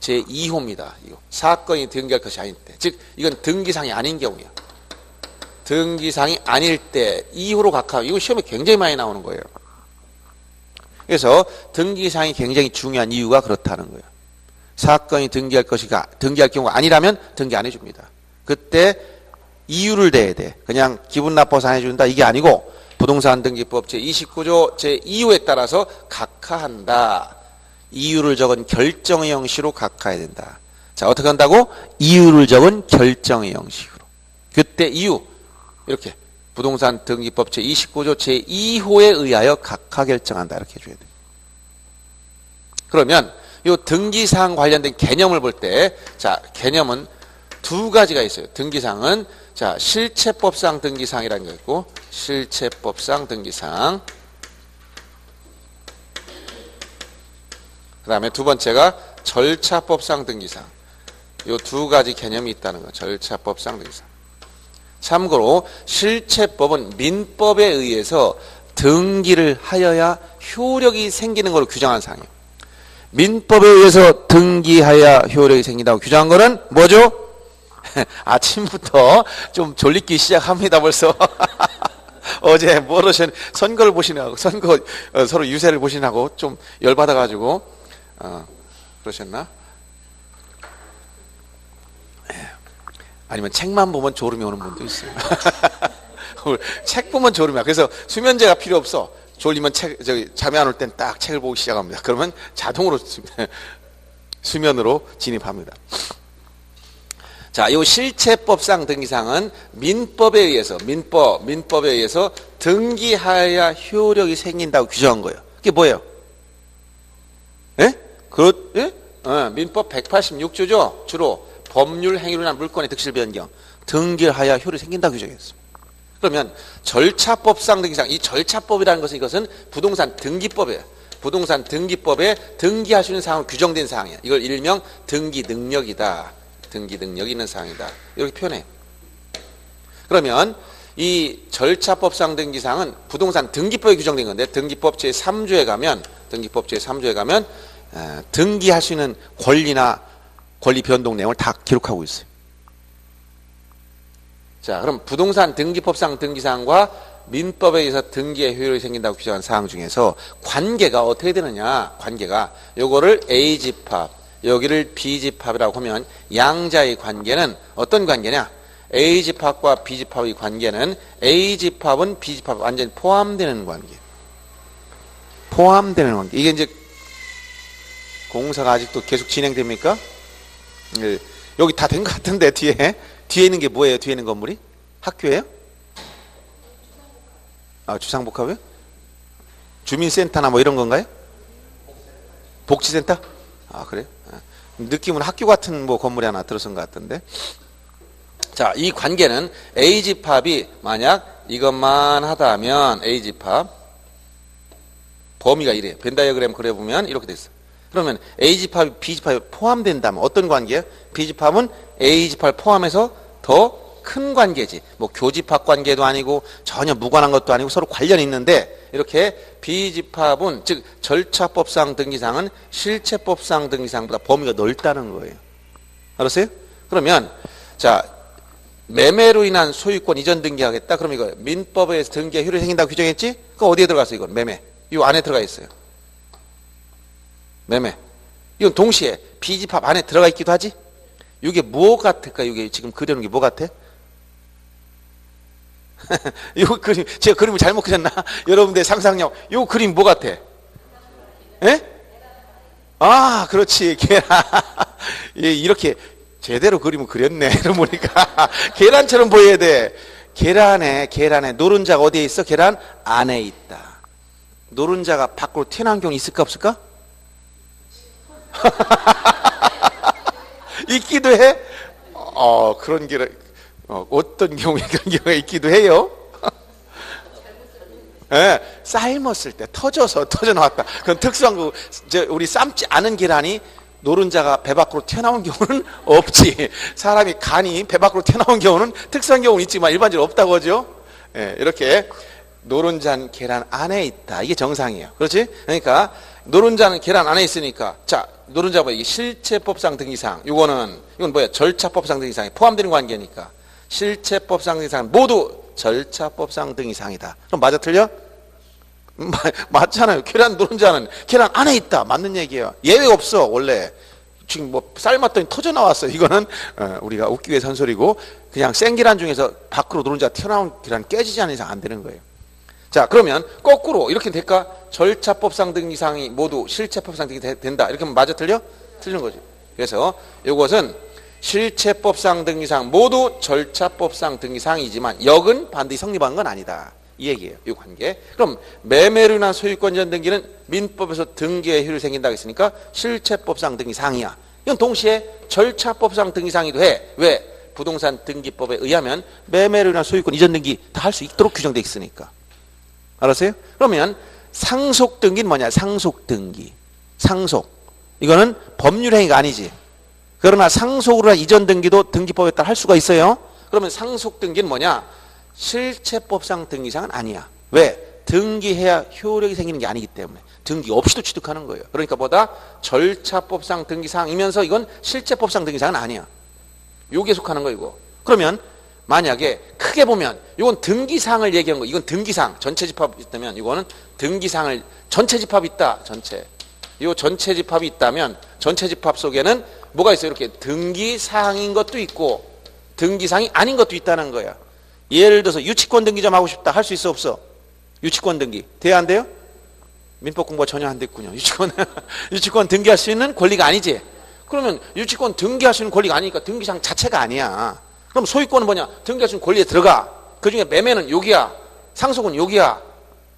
제2호입니다. 이거. 사건이 등기할 것이 아닐 때. 즉 이건 등기상이 아닌 경우야. 등기상이 아닐 때 2호로 각하. 이거 시험에 굉장히 많이 나오는 거예요. 그래서 등기상이 굉장히 중요한 이유가 그렇다는 거예요. 사건이 등기할 경우가 아니라면 등기 안 해줍니다. 그때 이유를 대야 돼. 그냥 기분 나빠서 안 해준다 이게 아니고 부동산 등기법 제29조 제2호에 따라서 각하한다. 이유를 적은 결정의 형식으로 각하해야 된다. 자, 어떻게 한다고? 이유를 적은 결정의 형식으로. 그때 이유 이렇게 부동산 등기법 제29조 제2호에 의하여 각하 결정한다. 이렇게 해줘야 돼. 그러면 이 등기사항 관련된 개념을 볼 때, 자, 개념은 두 가지가 있어요. 등기사항은, 자, 실체법상 등기사항이라는 게 있고, 실체법상 등기사항. 그 다음에 두 번째가 절차법상 등기사항. 이 두 가지 개념이 있다는 거. 절차법상 등기사항. 참고로, 실체법은 민법에 의해서 등기를 하여야 효력이 생기는 걸로 규정한 사항이에요. 민법에 의해서 등기하여 효력이 생긴다고 규정한 거는 뭐죠? 아침부터 좀 졸리기 시작합니다 벌써. 어제 선거를 보시냐고, 서로 유세를 보시냐고 좀 열받아가지고 그러셨나? 아니면 책만 보면 졸음이 오는 분도 있어요. 책 보면 졸음이 와. 그래서 수면제가 필요 없어. 졸리면 잠이 안 올 땐 딱 책을 보기 시작합니다. 그러면 자동으로 수면으로 진입합니다. 자, 이 실체법상 등기사항은 민법에 의해서 등기하여야 효력이 생긴다고 규정한 거예요. 그게 뭐예요? 예? 예? 민법 186조죠. 주로 법률 행위로 인한 물권의 득실 변경, 등기하여야 효력이 생긴다고 규정했습니다. 그러면 절차법상 등기사항, 이 절차법이라는 것은 이것은 부동산 등기법이에요. 부동산 등기법에 등기할 수 있는 사항으로 규정된 사항이에요. 이걸 일명 등기 능력이다. 등기 능력이 있는 사항이다. 이렇게 표현해요. 그러면 이 절차법상 등기사항은 부동산 등기법에 규정된 건데 등기법 제3조에 가면 등기할 수 있는 권리나 권리 변동 내용을 다 기록하고 있어요. 자, 그럼 부동산 등기법상 등기사항과 민법에 의해서 등기의 효력이 생긴다고 규정한 사항 중에서 관계가 어떻게 되느냐? 관계가 요거를 A집합, 여기를 B집합이라고 하면 양자의 관계는 어떤 관계냐? A집합과 B집합의 관계는 A집합은 B집합 완전히 포함되는 관계. 포함되는 관계. 이게 이제 공사가 아직도 계속 진행됩니까? 여기 다 된 것 같은데 뒤에 있는 게 뭐예요? 뒤에 있는 건물이? 학교예요? 아, 주상복합이요? 주민센터나 뭐 이런 건가요? 복지센터? 아, 그래요? 느낌은 학교 같은 뭐 건물이 하나 들어선 것 같던데. 자, 이 관계는 A집합이 만약 이것만 하다면 A집합 범위가 이래요. 벤 다이어그램 그려보면 이렇게 됐어. 그러면 A집합이 B집합이 포함된다면 어떤 관계예요? B집합은 A집합을 포함해서 더 큰 관계지. 뭐 교집합 관계도 아니고 전혀 무관한 것도 아니고 서로 관련이 있는데 이렇게 B집합은 즉 절차법상 등기사항은 실체법상 등기사항보다 범위가 넓다는 거예요. 알았어요? 그러면 자, 매매로 인한 소유권 이전 등기하겠다. 그럼 이거 민법에 의해서 등기의 효력이 생긴다고 규정했지? 그거 어디에 들어갔어? 이건 매매. 이 안에 들어가 있어요. 매매. 이건 동시에 B집합 안에 들어가 있기도 하지? 이게 뭐 같을까? 이게 지금 그려놓은 게 뭐 같아? 이거 그림, 제가 그림을 잘못 그렸나? 여러분들 상상력. 이 그림 뭐 같아? 예? 아, 그렇지. 계란. 예, 이렇게 제대로 그림을 그렸네. 이러고 보니까. 계란처럼 보여야 돼. 계란에 노른자가 어디에 있어? 계란 안에 있다. 노른자가 밖으로 튀어나온 경우 있을까 없을까? 있기도 해? 그런 게 어떤 경우에 그런 경우가 있기도 해요. 예, 삶았을 때 터져 나왔다. 그건 특수한 거. 우리 삶지 않은 계란이 노른자가 배 밖으로 튀어나온 경우는 없지. 사람이 간이 배 밖으로 튀어나온 경우는 특수한 경우는 있지만 일반적으로 없다고 하죠. 예, 이렇게 노른자는 계란 안에 있다. 이게 정상이에요. 그렇지? 그러니까 노른자는 계란 안에 있으니까 자, 노른자 뭐 이게 실체법상 등기사항. 이건 뭐야? 절차법상 등기사항에 포함되는 관계니까 실체법상 등기사항 모두 절차법상 등기사항이다. 그럼 맞아 틀려? 맞잖아요. 계란 노른자는 계란 안에 있다. 맞는 얘기예요. 예외 없어. 원래 지금 뭐 삶았더니 터져 나왔어. 이거는 우리가 웃기 위해서 한 소리고 그냥 생 계란 중에서 밖으로 노른자 튀어나온 계란 깨지지 않는 이상 안 되는 거예요. 자, 그러면 거꾸로 이렇게 될까? 절차법상 등기사항이 모두 실체법상 등기 된다. 이렇게 하면 맞아 틀려? 틀린 거지. 그래서 이것은 실체법상 등기사항 모두 절차법상 등기사항이지만 역은 반드시 성립한 건 아니다. 이 얘기예요. 이 관계. 그럼 매매로 인한 소유권 이전 등기는 민법에서 등기의 효력이 생긴다고 했으니까 실체법상 등기사항이야. 이건 동시에 절차법상 등기사항이기도 해. 왜? 부동산 등기법에 의하면 매매로 인한 소유권 이전 등기 다 할 수 있도록 규정되어 있으니까. 알았어요? 그러면 상속 등기는 뭐냐? 상속 등기. 상속. 이거는 법률 행위가 아니지. 그러나 상속으로 한 이전 등기도 등기법에 따라 할 수가 있어요. 그러면 상속 등기는 뭐냐? 실체법상 등기사항은 아니야. 왜? 등기해야 효력이 생기는 게 아니기 때문에. 등기 없이도 취득하는 거예요. 그러니까 보다 절차법상 등기사항이면서 이건 실체법상 등기사항은 아니야. 요게 속하는 거 이거. 그러면 만약에 크게 보면 이건 등기사항을 얘기한 거. 이건 등기사항. 전체 집합이 있다면 이거는 등기사항을 전체 집합이 있다. 전체. 이 전체 집합이 있다면 전체 집합 속에는 뭐가 있어요? 이렇게 등기사항인 것도 있고 등기사항이 아닌 것도 있다는 거야. 예를 들어서 유치권 등기 좀 하고 싶다. 할 수 있어 없어? 유치권 등기. 돼야 안 돼요? 민법 공부가 전혀 안 됐군요. 유치권 등기할 수 있는 권리가 아니지. 그러면 유치권 등기할 수 있는 권리가 아니니까 등기사항 자체가 아니야. 그럼 소유권은 뭐냐? 등기할 수 있는 권리에 들어가. 그중에 매매는 여기야. 상속은 여기야.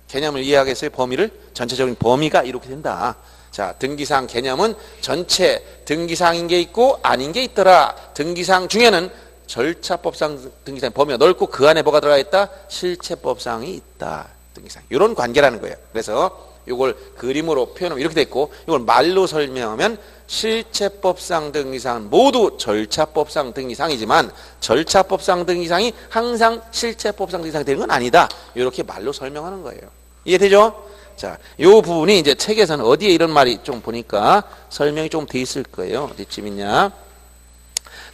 개념을 이해하겠어요? 범위를? 전체적인 범위가 이렇게 된다. 자, 등기사항 개념은 전체 등기사항인 게 있고 아닌 게 있더라. 등기사항 중에는 절차법상 등기사항 범위가 넓고 그 안에 뭐가 들어가 있다? 실체법상이 있다. 등기사항. 이런 관계라는 거예요. 그래서 이걸 그림으로 표현하면 이렇게 돼 있고 이걸 말로 설명하면 실체법상 등기사항은 모두 절차법상 등기사항이지만 절차법상 등기사항이 항상 실체법상 등기사항이 되는 건 아니다. 이렇게 말로 설명하는 거예요. 이해되죠? 자, 이 부분이 이제 책에서는 어디에 이런 말이 좀 보니까 설명이 좀 돼 있을 거예요. 어디쯤 있냐?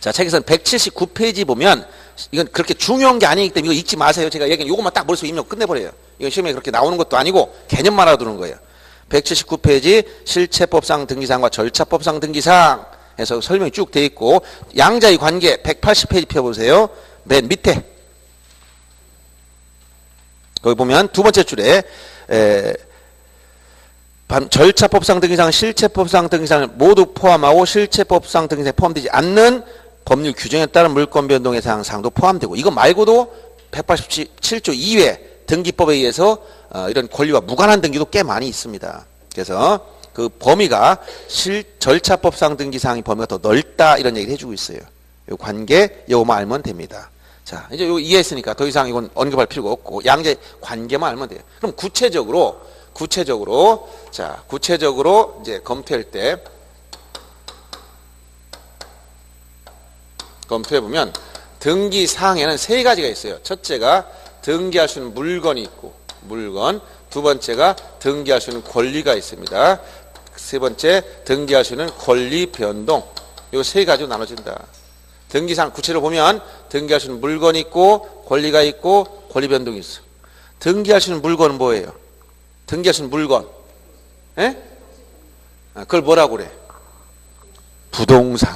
자, 책에서는 179페이지 보면 이건 그렇게 중요한 게 아니기 때문에 이거 읽지 마세요. 제가 얘기한 요것만 딱 머릿속에 입력 끝내버려요. 이건 시험에 그렇게 나오는 것도 아니고 개념만 알아두는 거예요. 179페이지 실체법상 등기사항과 절차법상 등기사항 해서 설명이 쭉 돼 있고, 양자의 관계 180페이지 펴보세요. 맨 밑에 거기 보면 두 번째 줄에 절차법상 등기사항, 실체법상 등기사항을 모두 포함하고 실체법상 등기사항에 포함되지 않는 법률 규정에 따른 물권 변동의 사항도 포함되고, 이거 말고도 187조 2회 등기법에 의해서 이런 권리와 무관한 등기도 꽤 많이 있습니다. 그래서 그 범위가 절차법상 등기사항의 범위가 더 넓다 이런 얘기를 해주고 있어요. 이 관계 요거만 알면 됩니다. 자, 이제 이거 이해했으니까 더 이상 이건 언급할 필요가 없고 양자의 관계만 알면 돼요. 그럼 구체적으로 이제 검토할 때 검토해 보면 등기 사항에는 세 가지가 있어요. 첫째가 등기할 수 있는 물건이 있고, 물건. 두 번째가 등기할 수 있는 권리가 있습니다. 세 번째, 등기할 수 있는 권리 변동. 이 세 가지로 나눠진다. 등기사항 구체로 보면 등기할 수 있는 물건이 있고, 권리가 있고, 권리 변동이 있어. 등기할 수 있는 물건은 뭐예요? 등기할 수 있는 물건. 예? 그걸 뭐라고 그래? 부동산.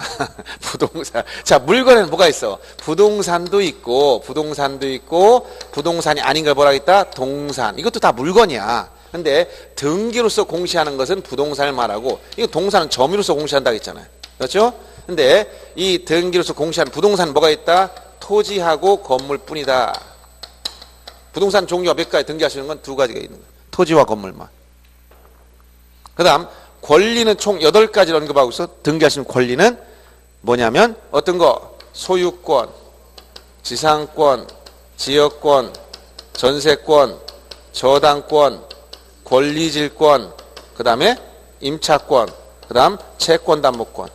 부동산. 자, 물건에는 뭐가 있어? 부동산도 있고, 부동산이 아닌 걸 뭐라 했다? 동산. 이것도 다 물건이야. 근데 등기로서 공시하는 것은 부동산을 말하고, 이거 동산은 점유로서 공시한다고 했잖아요. 그렇죠? 근데 이 등기로서 공시하는 부동산은 뭐가 있다? 토지하고 건물뿐이다. 부동산 종류가 몇 가지 등기할 수 있는 건 두 가지가 있는 거예요. 토지와 건물만. 그 다음 권리는 총 8가지를 언급하고 있어. 등기할 수 있는 권리는 뭐냐면 어떤 거? 소유권, 지상권, 지역권, 전세권, 저당권, 권리질권, 그 다음에 임차권, 그 다음 채권담보권.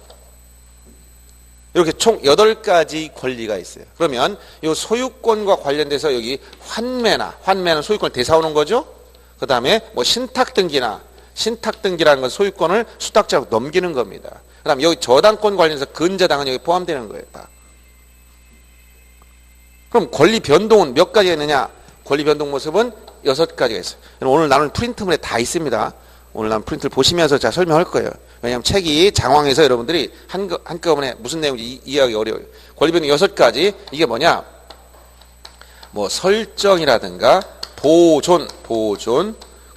이렇게 총 8가지 권리가 있어요. 그러면 이 소유권과 관련돼서 여기 환매는 소유권을 대사오는 거죠. 그 다음에 뭐 신탁등기라는 건 소유권을 수탁자로 넘기는 겁니다. 그 다음에 여기 저당권 관련해서 근저당은 여기 포함되는 거예요. 다. 그럼 권리 변동은 몇 가지가 있느냐? 권리 변동 모습은 6가지가 있어요. 오늘 나눈 프린트물에 다 있습니다. 오늘 나눈 프린트를 보시면서 제가 설명할 거예요. 왜냐하면 책이 장황해서 여러분들이 한꺼번에 무슨 내용인지 이해하기 어려워요. 권리 변동 6가지. 이게 뭐냐? 뭐 설정이라든가 보존,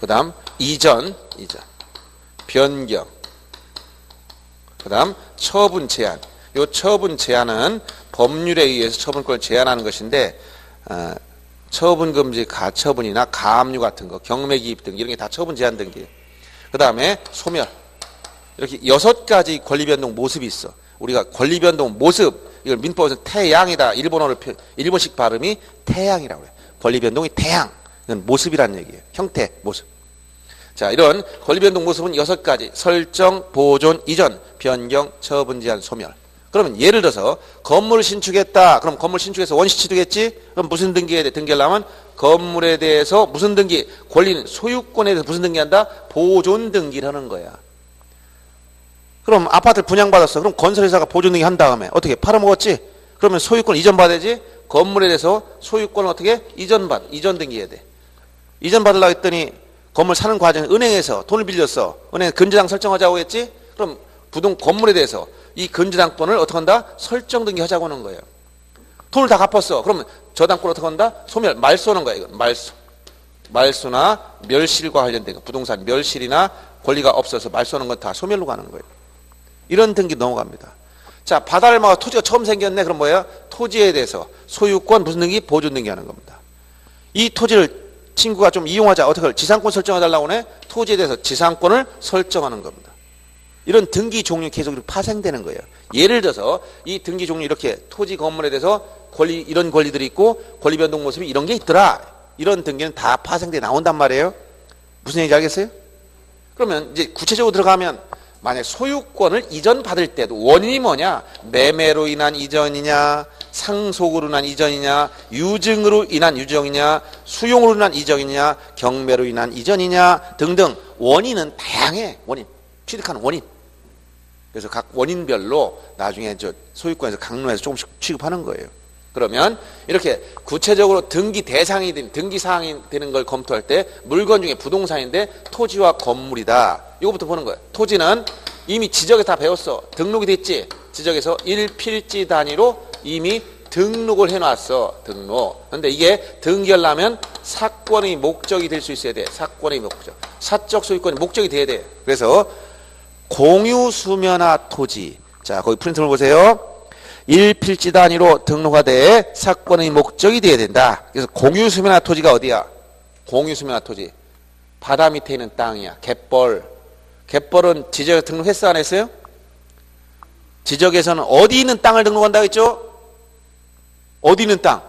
그 다음 이전, 변경, 그 다음 처분 제한. 이 처분 제한은 법률에 의해서 처분권을 제한하는 것인데, 처분 금지, 가처분이나 가압류 같은 거, 경매 기입 등 이런 게 다 처분 제한 등기. 그 다음에 소멸. 이렇게 6가지 권리 변동 모습이 있어. 우리가 권리 변동 모습, 이걸 민법에서 태양이다. 일본식 발음이 태양이라고 해요. 권리 변동이 태양. 이건 모습이라는 얘기예요. 형태, 모습. 자, 이런 권리 변동 모습은 6가지. 설정, 보존, 이전, 변경, 처분 제한, 소멸. 그러면 예를 들어서 건물을 신축했다. 그럼 건물 신축해서 원시 취득했지? 그럼 무슨 등기해야 돼? 등기하려면 건물에 대해서 무슨 등기? 권리는 소유권에 대해서 무슨 등기한다? 보존 등기를 하는 거야. 그럼 아파트를 분양받았어. 그럼 건설회사가 보존 등기 한 다음에 어떻게 팔아먹었지? 그러면 소유권 이전받아야지. 건물에 대해서 소유권을 어떻게? 이전 등기해야 돼. 이전 받으려고 했더니 건물 사는 과정에 은행에서 돈을 빌렸어. 은행 근저당 설정하자고 했지? 그럼 건물에 대해서 이 근저당권을 어떻게 한다? 설정 등기하자고 하는 거예요. 돈을 다 갚았어. 그러면 저당권 어떻게 한다? 소멸, 말소하는 거야. 이건 말소나 멸실과 관련된 거. 부동산 멸실이나 권리가 없어서 말소하는 건 다 소멸로 가는 거예요. 이런 등기 넘어갑니다. 자, 바다를 막아 토지가 처음 생겼네. 그럼 뭐예요? 토지에 대해서 소유권 무슨 등기? 보존 등기 하는 겁니다. 이 토지를 친구가 좀 이용하자. 어떻게 지상권 설정해달라고 하네? 토지에 대해서 지상권을 설정하는 겁니다. 이런 등기 종류 계속 파생되는 거예요. 예를 들어서 이 등기 종류 이렇게 토지 건물에 대해서 이런 권리들이 있고 권리 변동 모습이 이런 게 있더라. 이런 등기는 다 파생돼 나온단 말이에요. 무슨 얘기인지 알겠어요? 그러면 이제 구체적으로 들어가면 만약 소유권을 이전받을 때도 원인이 뭐냐? 매매로 인한 이전이냐, 상속으로 인한 이전이냐, 유증으로 인한 유정이냐, 수용으로 인한 이전이냐, 경매로 인한 이전이냐 등등 원인은 다양해. 취득하는 원인. 그래서 각 원인별로 나중에 저 소유권에서 강론에서 조금씩 취급하는 거예요. 그러면 이렇게 구체적으로 등기 대상이 된 등기 사항이 되는 걸 검토할 때 물건 중에 부동산인데 토지와 건물이다. 이거부터 보는 거예요. 토지는 이미 지적에 다 배웠어. 등록이 됐지. 지적에서 1필지 단위로 이미 등록을 해놨어. 등록. 근데 이게 등기하려면 사건의 목적이 될 수 있어야 돼. 사건의 목적. 사적 소유권의 목적이 돼야 돼. 그래서 공유 수면화 토지. 자, 거기 프린트를 보세요. 1필지 단위로 등록하되 사건의 목적이 돼야 된다. 그래서 공유 수면화 토지가 어디야? 공유 수면화 토지. 바다 밑에 있는 땅이야. 갯벌. 갯벌은 지적에 등록했어 안 했어요? 지적에서는 어디 있는 땅을 등록한다고 했죠? 어디 있는 땅?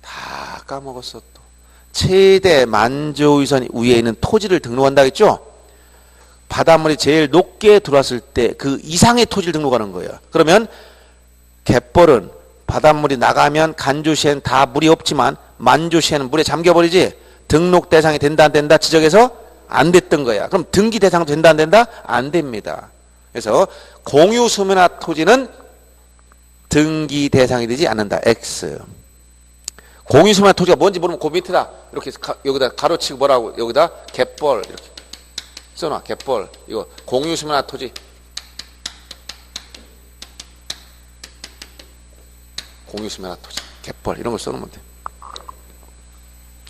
다 까먹었어 또. 최대 만조위선 위에 있는 토지를 등록한다고 했죠? 바닷물이 제일 높게 들어왔을 때 그 이상의 토지를 등록하는 거예요. 그러면 갯벌은 바닷물이 나가면 간조시에는 다 물이 없지만 만조시에는 물에 잠겨버리지. 등록 대상이 된다 안 된다? 지적에서 안 됐던 거야. 그럼 등기 대상도 된다 안 된다? 안 됩니다. 그래서 공유 수면화 토지는 등기 대상이 되지 않는다. X. 공유 수면화 토지가 뭔지 모르면 그 밑에다 이렇게 여기다 가로치고 뭐라고 여기다 갯벌 이렇게 써놔. 갯벌. 이거 공유 수면화 토지. 공유 수면화 토지. 갯벌 이런 걸 써놓으면 돼.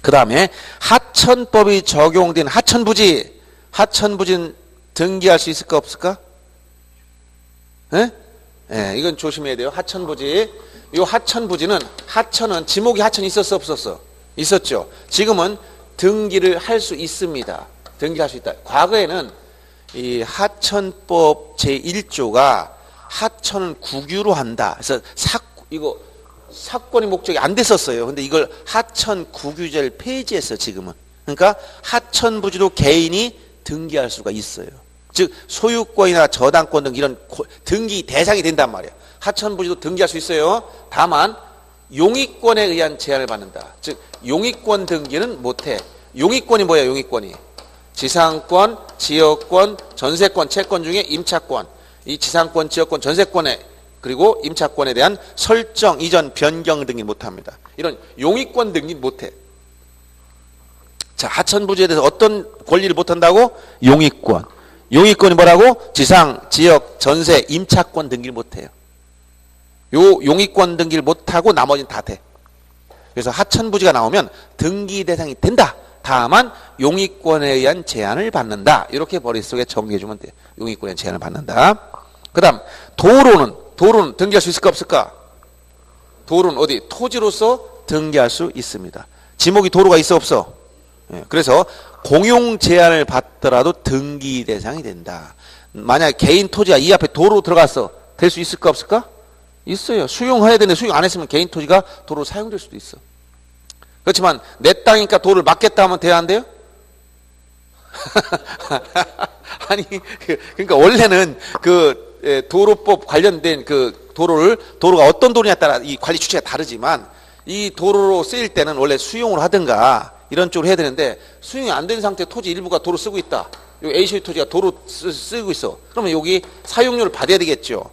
그 다음에 하천법이 적용된 하천부지. 하천부지는 등기할 수 있을까 없을까? 예? 예, 이건 조심해야 돼요. 하천부지. 이 하천부지는 하천은 지목이 하천이 있었어 없었어? 있었죠. 지금은 등기를 할 수 있습니다. 등기할 수 있다. 과거에는 이 하천법 제1조가 하천은 국유로 한다. 그래서 이거 사건의 목적이 안 됐었어요. 근데 이걸 하천 국유제를 폐지했어 지금은. 그러니까 하천부지도 개인이 등기할 수가 있어요. 즉 소유권이나 저당권 등 이런 등기 대상이 된단 말이에요. 하천부지도 등기할 수 있어요. 다만 용익권에 의한 제한을 받는다. 즉 용익권 등기는 못해. 용익권이 뭐야? 용익권이 지상권, 지역권, 전세권, 채권 중에 임차권, 이 지상권, 지역권, 전세권에 그리고 임차권에 대한 설정, 이전, 변경 등이 못합니다. 이런 용익권 등기 못해. 자, 하천부지에 대해서 어떤 권리를 못한다고? 용익권. 용익권이 뭐라고? 지상, 지역, 전세, 임차권 등기를 못해요. 요 용익권 등기를 못하고 나머지는 다 돼. 그래서 하천부지가 나오면 등기 대상이 된다. 다만 용익권에 의한 제한을 받는다. 이렇게 머릿속에 정리해주면 돼요. 용익권에 의한 제한을 받는다. 그 다음 도로는 등기할 수 있을까 없을까? 도로는 어디? 토지로서 등기할 수 있습니다. 지목이 도로가 있어 없어? 예, 그래서 공용 제한을 받더라도 등기 대상이 된다. 만약에 개인 토지가 이 앞에 도로 들어갔어. 될 수 있을까 없을까? 있어요. 수용해야 되는데 수용 안 했으면 개인 토지가 도로 사용될 수도 있어. 그렇지만 내 땅이니까 도로를 막겠다 하면 돼야 안 돼요? 아니 그러니까 원래는 그 도로법 관련된 그 도로가 어떤 도로냐에 따라 이 관리 주체가 다르지만 이 도로로 쓰일 때는 원래 수용을 하든가 이런 쪽으로 해야 되는데 수용이 안 된 상태 토지 일부가 도로 쓰고 있다. 여기 A소유 토지가 도로 쓰고 있어. 그러면 여기 사용료를 받아야 되겠죠.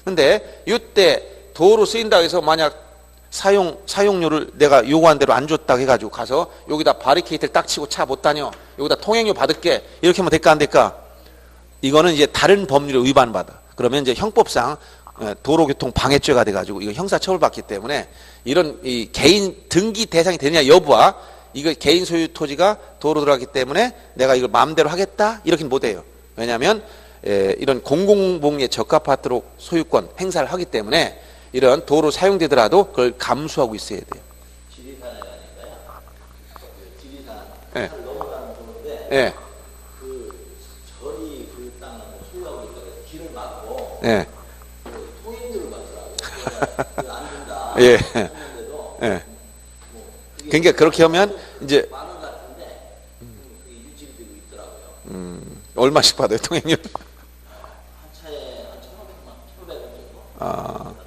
근데 이때 도로 쓰인다고 해서 만약 사용료를 내가 요구한 대로 안 줬다고 해가지고 가서 여기다 바리케이트를 딱 치고 차 못 다녀. 여기다 통행료 받을게. 이렇게 하면 될까 안 될까? 이거는 이제 다른 법률에 위반받아. 그러면 이제 형법상 도로교통 방해죄가 돼가지고 이거 형사처벌받기 때문에 이런 이 개인 등기 대상이 되느냐 여부와 이거 개인 소유 토지가 도로 들어갔기 때문에 내가 이걸 마음대로 하겠다 이렇게는 못해요. 왜냐하면 이런 공공복리에 적합하도록 소유권 행사를 하기 때문에 이런 도로 사용되더라도 그걸 감수하고 있어야 돼요. 지리산이라니까요. 지리산 예. 넘어가는 도로인데 예. 그 절이 그 땅을 소유하고 있다고 해서 길을 막고 예. 그 통행료를 받더라고요. 안 준다. 예. 했는데도 예. 그러니까 그렇게 하면 이제 만원 같은데 그게 유지가 되고 있더라고요. 얼마씩 받아요 통행료? 한 차에 한 1,500원 정도.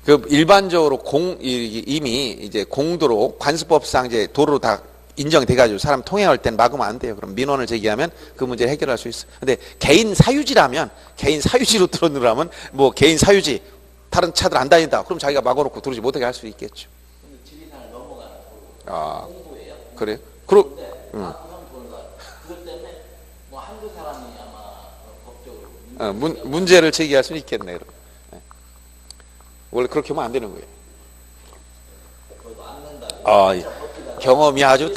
그 일반적으로 이미 이제 공도로 관습법상 이제 도로로 다 인정돼가지고 사람 통행할 땐 막으면 안 돼요. 그럼 민원을 제기하면 그 문제를 해결할 수 있어. 근데 개인 사유지라면, 개인 사유지로 들어오라면 뭐 개인 사유지 다른 차들 안 다닌다. 그럼 자기가 막아놓고 들어오지 못하게 할 수 있겠죠. 근데 지리산을 넘어가는 도로 아, 홍보예요. 그래요? 그럼 근데 막상 도는 거 그것 때문에 뭐 한두 사람이 아마 법적으로 문제를 제기할 수는 있겠네. 그럼. 네. 원래 그렇게 하면 안 되는 거예요. 그거 안 낸다. 경험이 아주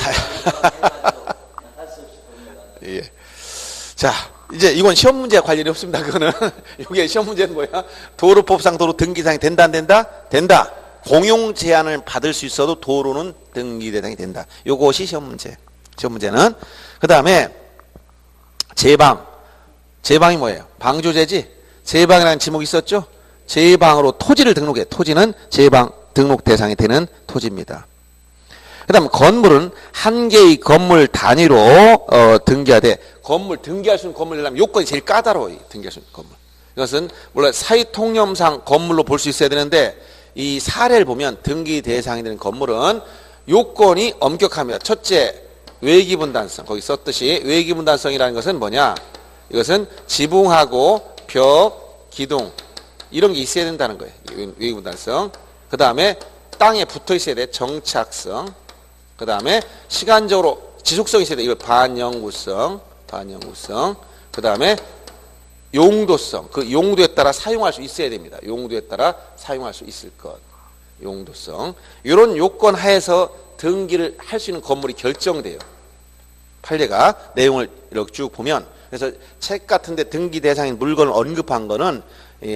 예. 자, 이제 이건 시험 문제와 관련이 없습니다. 그거는 이게 시험 문제는 뭐야? 도로법상 도로 등기 대상이 된다 안 된다? 된다. 공용 제한을 받을 수 있어도 도로는 등기 대상이 된다. 요것이 시험 문제. 시험 문제는 그다음에 제방이 뭐예요? 방조제지. 제방이라는 지목이 있었죠? 제방으로 토지를 등록해. 토지는 제방 등록 대상이 되는 토지입니다. 그 다음 건물은 한 개의 건물 단위로 등기하되, 건물 등기할 수 있는 건물이라면 요건이 제일 까다로워요. 등기할 수 있는 건물. 이것은 물론 사회통념상 건물로 볼 수 있어야 되는데, 이 사례를 보면 등기 대상이 되는 건물은 요건이 엄격합니다. 첫째, 외기분단성. 거기 썼듯이 외기분단성이라는 것은 뭐냐? 이것은 지붕하고 벽, 기둥 이런 게 있어야 된다는 거예요. 외기분단성. 그 다음에 땅에 붙어 있어야 돼. 정착성. 그 다음에 시간적으로 지속성이 있어야 돼. 이거 반영구성. 그 다음에 용도성. 그 용도에 따라 사용할 수 있어야 됩니다. 용도에 따라 사용할 수 있을 것. 용도성. 이런 요건 하에서 등기를 할 수 있는 건물이 결정돼요. 판례가 내용을 이렇게 쭉 보면, 그래서 책 같은데 등기 대상인 물건을 언급한 거는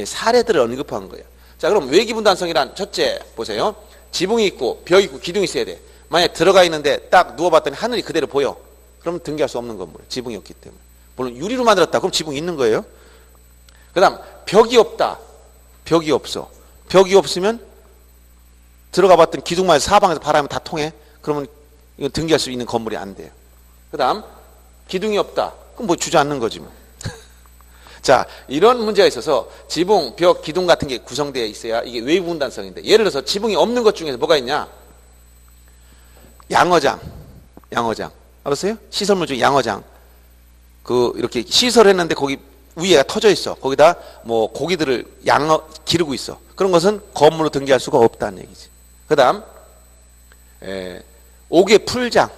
사례들을 언급한 거예요. 자, 그럼 외기분단성이란 첫째 보세요. 지붕이 있고 벽이 있고 기둥이 있어야 돼. 만약에 들어가 있는데 딱 누워봤더니 하늘이 그대로 보여. 그러면 등기할 수 없는 건물. 지붕이 없기 때문에. 물론 유리로 만들었다. 그럼 지붕이 있는 거예요. 그 다음 벽이 없다. 벽이 없어. 벽이 없으면 들어가 봤더니 기둥만 사방에서 바람이 다 통해. 그러면 이건 등기할 수 있는 건물이 안 돼요. 그 다음 기둥이 없다. 그럼 뭐 주저앉는 거지 뭐. 자, 이런 문제가 있어서 지붕, 벽, 기둥 같은 게 구성되어 있어야 이게 외부분단성인데, 예를 들어서 지붕이 없는 것 중에서 뭐가 있냐? 양어장. 알았어요? 시설물 중에 양어장. 이렇게 시설했는데 거기 위에가 터져 있어. 거기다 뭐 고기들을 기르고 있어. 그런 것은 건물로 등기할 수가 없다는 얘기지. 그 다음, 옥외 풀장.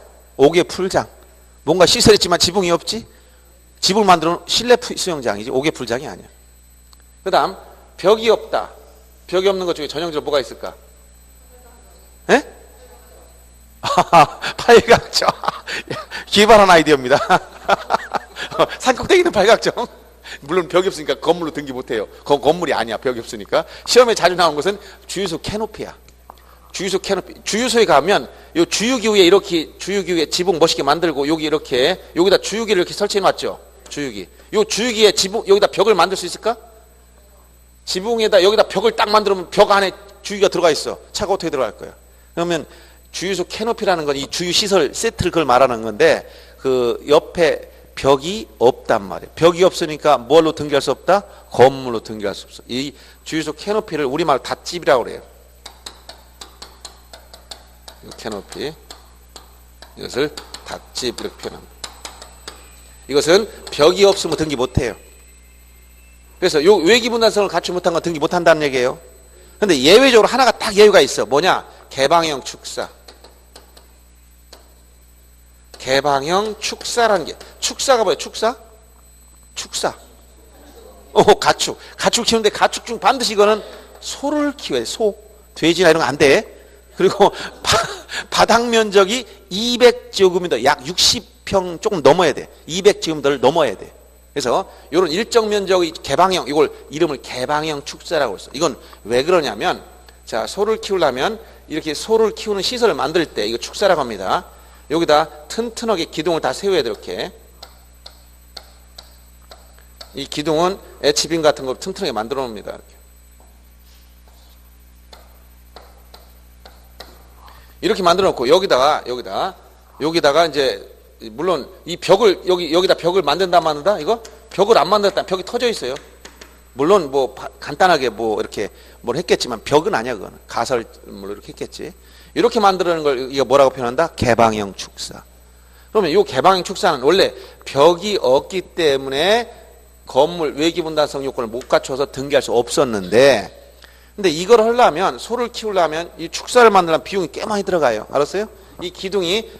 뭔가 시설했지만 지붕이 없지? 집을 만들어 놓은 실내 수영장이지 옥외 풀장이 아니야. 그 다음 벽이 없다. 벽이 없는 것 중에 전형적으로 뭐가 있을까? 에? 팔각정. 기발한 아이디어입니다. 산꼭대기 있는 팔각정. 물론 벽이 없으니까 건물로 등기 못해요. 그건 건물이 아니야. 벽이 없으니까. 시험에 자주 나온 것은 주유소 캐노피야. 주유소에 가면 요 주유기 위에 지붕 멋있게 만들고 여기다 주유기를 이렇게 설치해 놨죠. 주유기. 요 주유기에 여기다 벽을 만들 수 있을까? 지붕에다 여기다 벽을 딱 만들면 벽 안에 주유기가 들어가 있어. 차가 어떻게 들어갈 거야? 그러면 주유소 캐노피라는 건 이 주유 시설 세트를 그걸 말하는 건데, 그 옆에 벽이 없단 말이에요. 벽이 없으니까 뭘로 등기할 수 없다? 건물로 등기할 수 없어. 이 주유소 캐노피를 우리말로 닷집이라고 그래요. 캐노피. 이것을 닷집 이렇게 표현합니다. 이것은 벽이 없으면 등기 못해요. 그래서 요 외기분단성을 갖추지 못한 건 등기 못한다는 얘기예요. 근데 예외적으로 하나가 딱 예외가 있어. 뭐냐? 개방형 축사. 개방형 축사라는 게, 축사가 뭐예요? 축사. 가축 키우는데 가축 중 반드시 이거는 소를 키워야 돼. 소. 돼지나 이런 거 안 돼. 그리고 바닥 면적이 200제곱미터, 약 60평 조금 넘어야 돼. 200제곱미터를 넘어야 돼. 그래서 이런 일정 면적의 개방형, 이걸 이름을 개방형 축사라고 했어. 이건 왜 그러냐면, 자, 소를 키우려면 이렇게 소를 키우는 시설을 만들 때 이거 축사라고 합니다. 여기다 튼튼하게 기둥을 다 세워야 돼. 이렇게 이 기둥은 H빔 같은 걸 튼튼하게 만들어 놓습니다. 이렇게 만들어 놓고 여기다가 이제 물론 이 벽을 여기다 벽을 만든다 만든다, 이거 벽을 안 만들었다 벽이 터져 있어요. 물론 뭐 간단하게 뭐 이렇게 뭘 했겠지만 벽은 아니야. 그거는 가설물로 이렇게 했겠지. 이렇게 만들어내는 걸 이거 뭐라고 표현한다? 개방형 축사. 그러면 이 개방형 축사는 원래 벽이 없기 때문에 건물 외기분단성 요건을 못 갖춰서 등기할 수 없었는데, 근데 이걸 하려면, 소를 키우려면 이 축사를 만들려면 비용이 꽤 많이 들어가요. 알았어요? 이 기둥이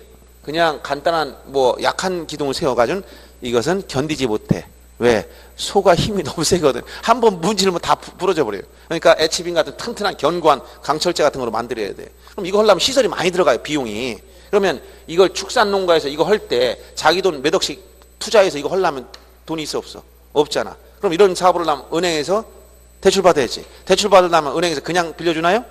그냥 간단한 뭐 약한 기둥을 세워가지고 이것은 견디지 못해. 왜? 소가 힘이 너무 세거든. 한번 문지르면 다 부러져 버려요. 그러니까 에치빈 같은 튼튼한 견고한 강철제 같은 거로 만들어야 돼. 그럼 이거 하려면 시설이 많이 들어가요, 비용이. 그러면 이걸 축산농가에서 이거 할 때 자기 돈 몇 억씩 투자해서 이거 하려면 돈이 있어 없어? 없잖아. 그럼 이런 사업을 하려면 은행에서 대출 받아야지. 대출 받으려면 은행에서 그냥 빌려주나요?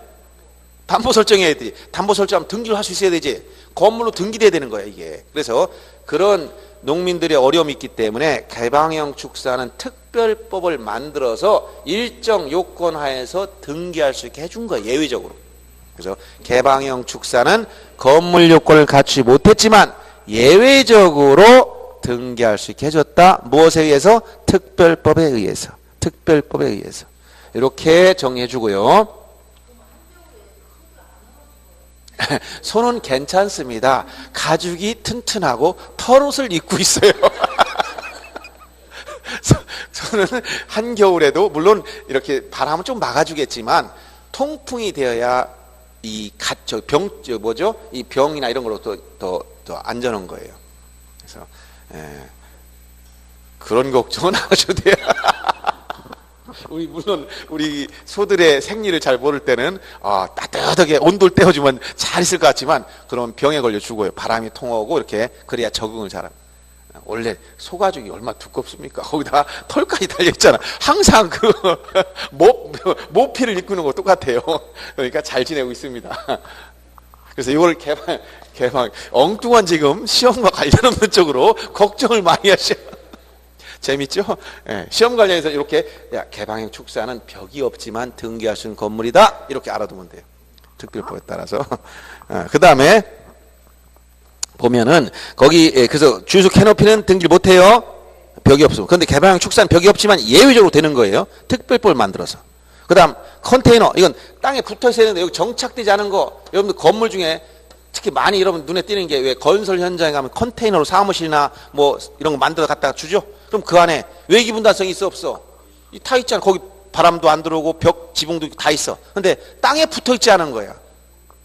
담보 설정해야 되지. 담보 설정하면 등기를 할 수 있어야 되지. 건물로 등기돼야 되는 거야, 이게. 그래서 그런 농민들의 어려움이 있기 때문에 개방형 축사는 특별법을 만들어서 일정 요건 하에서 등기할 수 있게 해준 거예요, 예외적으로. 그래서 개방형 축사는 건물 요건을 갖추지 못했지만 예외적으로 등기할 수 있게 해줬다. 무엇에 의해서? 특별법에 의해서. 특별법에 의해서. 이렇게 정리해 주고요. 소는 괜찮습니다. 가죽이 튼튼하고 털옷을 입고 있어요. 소는 한겨울에도 물론 이렇게 바람은 좀 막아주겠지만 통풍이 되어야 이 이 병이나 이런 걸로 더 안전한 거예요. 그래서 그런 걱정은 안 하셔도 돼요. 물론 우리 소들의 생리를 잘 모를 때는 따뜻하게 온도를 떼어주면 잘 있을 것 같지만 그런 병에 걸려 죽어요. 바람이 통하고 이렇게 그래야 적응을 잘합니다. 원래 소가죽이 얼마나 두껍습니까? 거기다 털까지 달려있잖아. 항상 그 모피를 입는 거 똑같아요. 그러니까 잘 지내고 있습니다. 그래서 이걸 개방 엉뚱한 지금 시험과 관련 없는 쪽으로 걱정을 많이 하셔. 재밌죠? 예, 시험 관련해서 이렇게 개방형 축사는 벽이 없지만 등기할 수 있는 건물이다. 이렇게 알아두면 돼요. 특별법에 따라서. 그 다음에 보면은 거기 그래서 주유소 캐노피는 등기를 못해요. 벽이 없으면. 그런데 개방형 축사는 벽이 없지만 예외적으로 되는 거예요. 특별법을 만들어서. 그 다음 컨테이너. 이건 땅에 붙어 있어야 되는데 여기 정착되지 않은 거. 여러분들 건물 중에 특히 많이 여러분 눈에 띄는 게 왜 건설 현장에 가면 컨테이너로 사무실이나 뭐 이런 거 만들어 갖다가 주죠? 그럼 그 안에 외기분단성이 있어 없어? 타 있잖아. 거기 바람도 안 들어오고 벽 지붕도 다 있어. 근데 땅에 붙어 있지 않은 거야.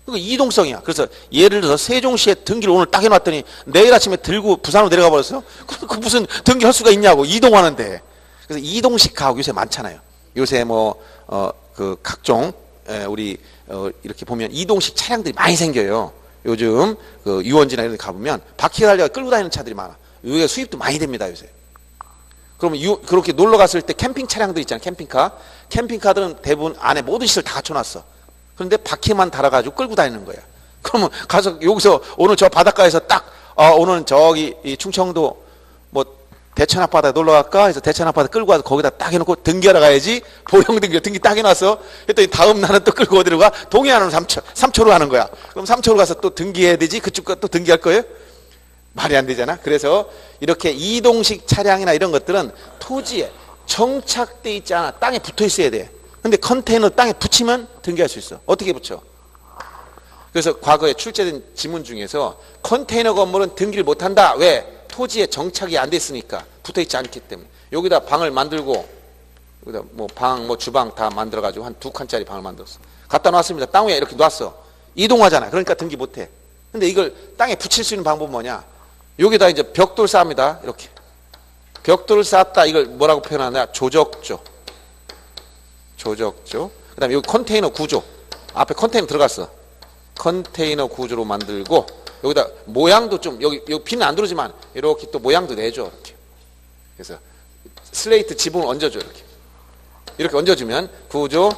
그러니까 이동성이야. 그래서 예를 들어서 세종시에 등기를 오늘 딱 해놨더니 내일 아침에 들고 부산으로 내려가 버렸어? 그 무슨 등기할 수가 있냐고. 이동하는데. 그래서 이동식 가옥 요새 많잖아요. 요새 그 각종 우리 이렇게 보면 이동식 차량들이 많이 생겨요. 요즘 그 유원지나 이런 데 가보면 바퀴 달려 끌고 다니는 차들이 많아. 여기가 수입도 많이 됩니다, 요새. 그러면 그렇게 놀러 갔을 때 캠핑 차량들 있잖아요. 캠핑카들은 대부분 안에 모든 시설 다 갖춰놨어. 그런데 바퀴만 달아가지고 끌고 다니는 거야. 그러면 가서 여기서 오늘 저 바닷가에서 딱 오늘 저기 이 충청도 뭐 대천 앞바다에 놀러 갈까 해서 대천 앞바다 끌고 가서 거기다 딱 해놓고 등기하러 가야지. 보형 등기 딱 해놨어. 했더니 다음 날은 또 끌고 어디로 가? 동해안으로 삼초로 가는 거야. 그럼 삼초로 가서 또 등기해야 되지. 그쪽 또 등기할 거예요? 말이 안 되잖아. 그래서 이렇게 이동식 차량이나 이런 것들은 토지에 정착돼 있지 않아. 땅에 붙어 있어야 돼. 근데 컨테이너 땅에 붙이면 등기할 수 있어. 어떻게 붙여? 그래서 과거에 출제된 지문 중에서 컨테이너 건물은 등기를 못한다. 왜? 토지에 정착이 안 됐으니까. 붙어 있지 않기 때문에. 여기다 방을 만들고 여기다 뭐 방, 뭐 주방 다 만들어가지고 한 2칸짜리 방을 만들었어. 갖다 놨습니다. 땅 위에 이렇게 놨어. 이동하잖아. 그러니까 등기 못해. 근데 이걸 땅에 붙일 수 있는 방법은 뭐냐? 여기다 이제 벽돌 쌓습니다. 이렇게. 벽돌을 쌓았다. 이걸 뭐라고 표현하냐? 조적조. 조적조. 그 다음에 여기 컨테이너 구조. 앞에 컨테이너 들어갔어. 컨테이너 구조로 만들고, 여기다 모양도 좀, 여기 피는 안 들어오지만, 이렇게 또 모양도 내줘. 이렇게. 그래서 슬레이트 지붕을 얹어줘. 이렇게. 이렇게 얹어주면, 구조,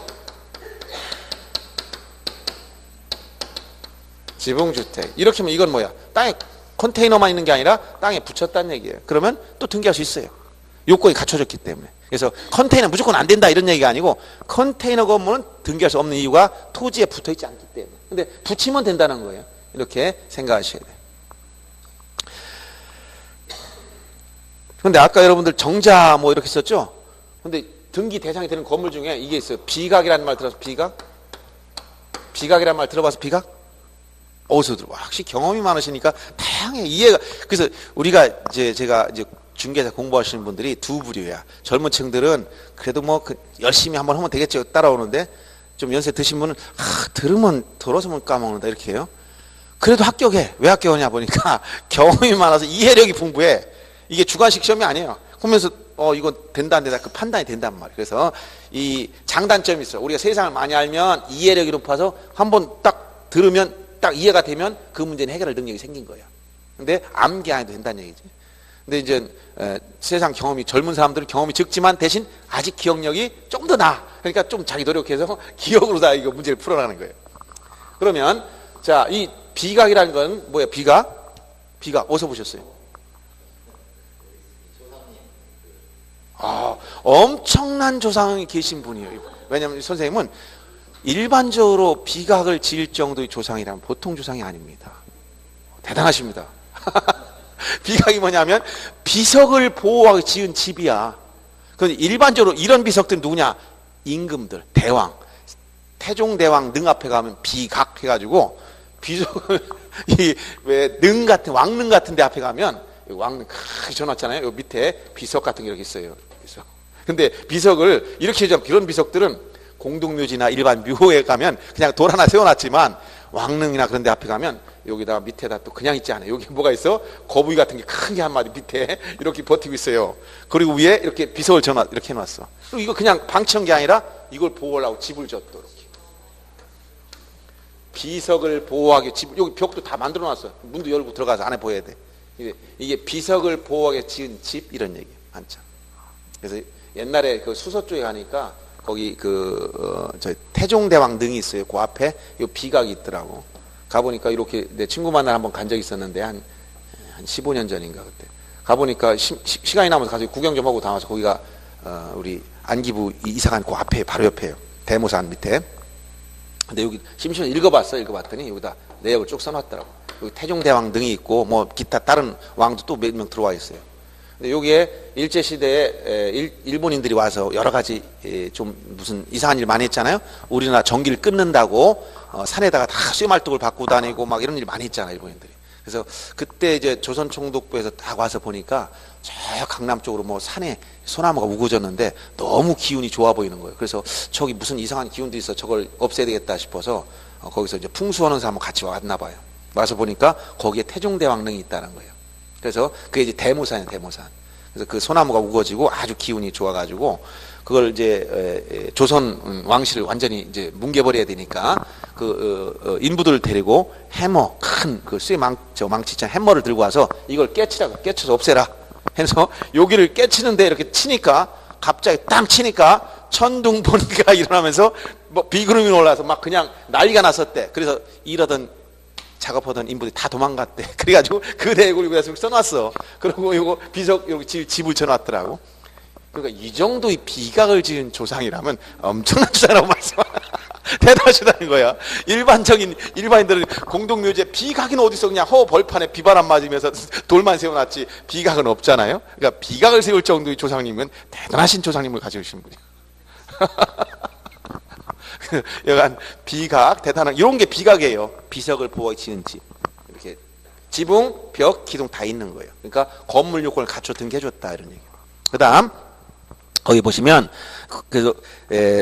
지붕주택. 이렇게 하면 이건 뭐야? 땅에 컨테이너만 있는 게 아니라 땅에 붙였다는 얘기예요. 그러면 또 등기할 수 있어요. 요건이 갖춰졌기 때문에. 그래서 컨테이너 무조건 안 된다 이런 얘기가 아니고 컨테이너 건물은 등기할 수 없는 이유가 토지에 붙어 있지 않기 때문에. 근데 붙이면 된다는 거예요. 이렇게 생각하셔야 돼요. 근데 아까 여러분들 정자 뭐 이렇게 썼죠? 근데 등기 대상이 되는 건물 중에 이게 있어요. 비각이라는 말 들어서 비각? 비각이라는 말 들어봐서 비각? 어디서 들어? 확실히 경험이 많으시니까 다양해 이해가. 그래서 우리가 이제 제가 이제 중개사 공부하시는 분들이 두 부류야. 젊은 층들은 그래도 뭐 열심히 한번 하면 되겠죠. 따라오는데 좀 연세 드신 분은 들으면 들어서면 까먹는다 이렇게 해요. 그래도 합격해. 왜 합격하냐 보니까 경험이 많아서 이해력이 풍부해. 이게 주관식 시험이 아니에요. 보면서 이거 된다 안 된다 그 판단이 된단 말이에요. 그래서 이 장단점이 있어요. 우리가 세상을 많이 알면 이해력이 높아서 한번 딱 들으면 딱 이해가 되면 그 문제는 해결할 능력이 생긴 거예요. 근데 암기 안 해도 된다는 얘기지. 근데 이제 세상 경험이 젊은 사람들은 경험이 적지만 대신 아직 기억력이 좀 더 나아. 그러니까 좀 자기 노력해서 기억으로 다 이거 문제를 풀어나가는 거예요. 그러면 자, 이 비각이라는 건 뭐예요? 비각 어디서 보셨어요? 엄청난 조상이 계신 분이에요. 왜냐하면 선생님은 일반적으로 비각을 지을 정도의 조상이라면 보통 조상이 아닙니다. 대단하십니다. 비각이 뭐냐면 비석을 보호하기 지은 집이야. 그런데 일반적으로 이런 비석들은 누구냐? 임금들, 대왕, 태종대왕 능 앞에 가면 비각 해가지고 비석을 왜 능 같은 왕릉 같은 데 앞에 가면 왕릉 크게 쳐놨잖아요. 요 밑에 비석 같은 게 이렇게 있어요. 비석. 근데 비석을 이렇게 해서 이런 비석들은 공동묘지나 일반 묘에 가면 그냥 돌 하나 세워놨지만 왕릉이나 그런 데 앞에 가면 여기다가 밑에다 또 그냥 있지 않아요. 여기 뭐가 있어? 거북이 같은 게 큰 게 한 마디 밑에 이렇게 버티고 있어요. 그리고 위에 이렇게 비석을 이렇게 해놨어. 그리고 이거 그냥 방치한 게 아니라 이걸 보호하려고 집을 졌도 이렇게. 비석을 보호하게 집, 여기 벽도 다 만들어 놨어. 문도 열고 들어가서 안에 보여야 돼. 이게 비석을 보호하게 지은 집 이런 얘기예요. 한참. 그래서 옛날에 그 수서 쪽에 가니까 거기 저 태종대왕 능이 있어요. 그 앞에 요 비각이 있더라고. 가보니까 이렇게 내 친구 만나 한번 간 적이 있었는데 한 15년 전인가 그때. 가보니까 시간이 남아서 가서 구경 좀 하고 나와서 거기가 우리 안기부 이사관 그 앞에 바로 옆에요. 대모산 밑에. 근데 여기 심심해서 읽어봤더니 여기다 내역을 쭉 써놨더라고. 여기 태종대왕 등이 있고 뭐 기타 다른 왕도 또 몇 명 들어와 있어요. 근데 여기에 일제시대에 일본인들이 와서 여러 가지 좀 무슨 이상한 일 많이 했잖아요. 우리나라 전기를 끊는다고 산에다가 다 쇠말뚝을 받고 다니고 막 이런 일 많이 했잖아요. 일본인들이. 그래서 그때 이제 조선총독부에서 딱 와서 보니까 저 강남 쪽으로 뭐 산에 소나무가 우거졌는데 너무 기운이 좋아 보이는 거예요. 그래서 저기 무슨 이상한 기운도 있어. 저걸 없애야 되겠다 싶어서 거기서 이제 풍수하는 사람 같이 왔나 봐요. 와서 보니까 거기에 태종대왕릉이 있다는 거예요. 그래서 그게 이제 대모산이에요, 대모산. 그래서 그 소나무가 우거지고 아주 기운이 좋아가지고 그걸 이제 조선 왕실을 완전히 이제 뭉개버려야 되니까 인부들을 데리고 해머 큰 그 망치 있잖아요. 해머를 들고 와서 이걸 깨쳐서 없애라. 해서 여기를 깨치는데 이렇게 치니까 갑자기 땅 치니까 천둥번개가 일어나면서 뭐 비구름이 올라서 막 그냥 난리가 났었대. 그래서 이러던 작업하던 인부들이 다 도망갔대. 그래가지고 그 대구를 여기다 써놨어. 그리고 이거 비석 여기 집을 쳐놨더라고. 그러니까 이 정도의 비각을 지은 조상이라면 엄청난 조상이라고 대단하시다는 거야. 일반인들은 공동묘지에 비각은 어디서 그냥 벌판에 비바람 맞으면서 돌만 세워놨지 비각은 없잖아요. 그러니까 비각을 세울 정도의 조상님은 대단하신 조상님을 가지고 계신 분이에요. 여간 비각 대단한 이런 게 비각이에요. 비석을 보호하게 지은 집 이렇게 지붕, 벽, 기둥 다 있는 거예요. 그러니까 건물 요건을 갖춰 등기해줬다 이런 얘기예요. 그다음 거기 보시면 그래서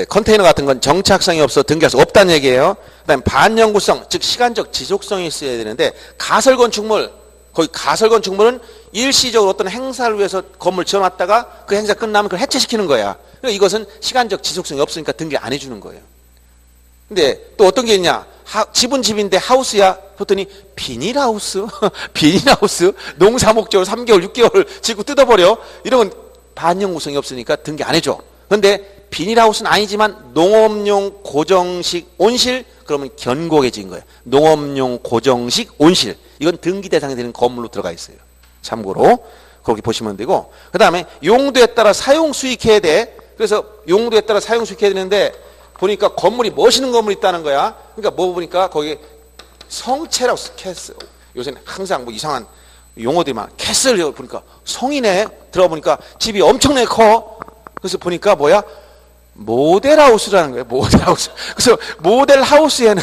컨테이너 같은 건 정착성이 없어 등기할 수 없다는 얘기예요. 그다음 반영구성 즉 시간적 지속성이 있어야 되는데 가설건축물 거기 가설건축물은 일시적으로 어떤 행사를 위해서 건물 지어놨다가 그 행사 끝나면 그걸 해체시키는 거야. 그러니까 이것은 시간적 지속성이 없으니까 등기 안 해주는 거예요. 근데 또 어떤 게 있냐? 집은 집인데 하우스야? 그랬더니 비닐하우스? 비닐하우스? 농사 목적으로 3개월, 6개월 짓고 뜯어버려? 이러면 반영구성이 없으니까 등기 안 해줘. 근데 비닐하우스는 아니지만 농업용 고정식 온실? 그러면 견고하게 지은 거예요. 농업용 고정식 온실. 이건 등기 대상이 되는 건물로 들어가 있어요. 참고로 그렇게 보시면 되고 그 다음에 용도에 따라 사용 수익해야 돼. 그래서 용도에 따라 사용 수익해야 되는데 보니까 건물이 멋있는 건물이 있다는 거야. 그러니까 뭐 보니까 거기 성체라고 캐슬. 요새는 항상 뭐 이상한 용어들이 많아. 캐슬 보니까 성이네. 들어가 보니까 집이 엄청나게 커. 그래서 보니까 뭐야? 모델하우스라는 거예요. 모델하우스. 그래서 모델하우스에는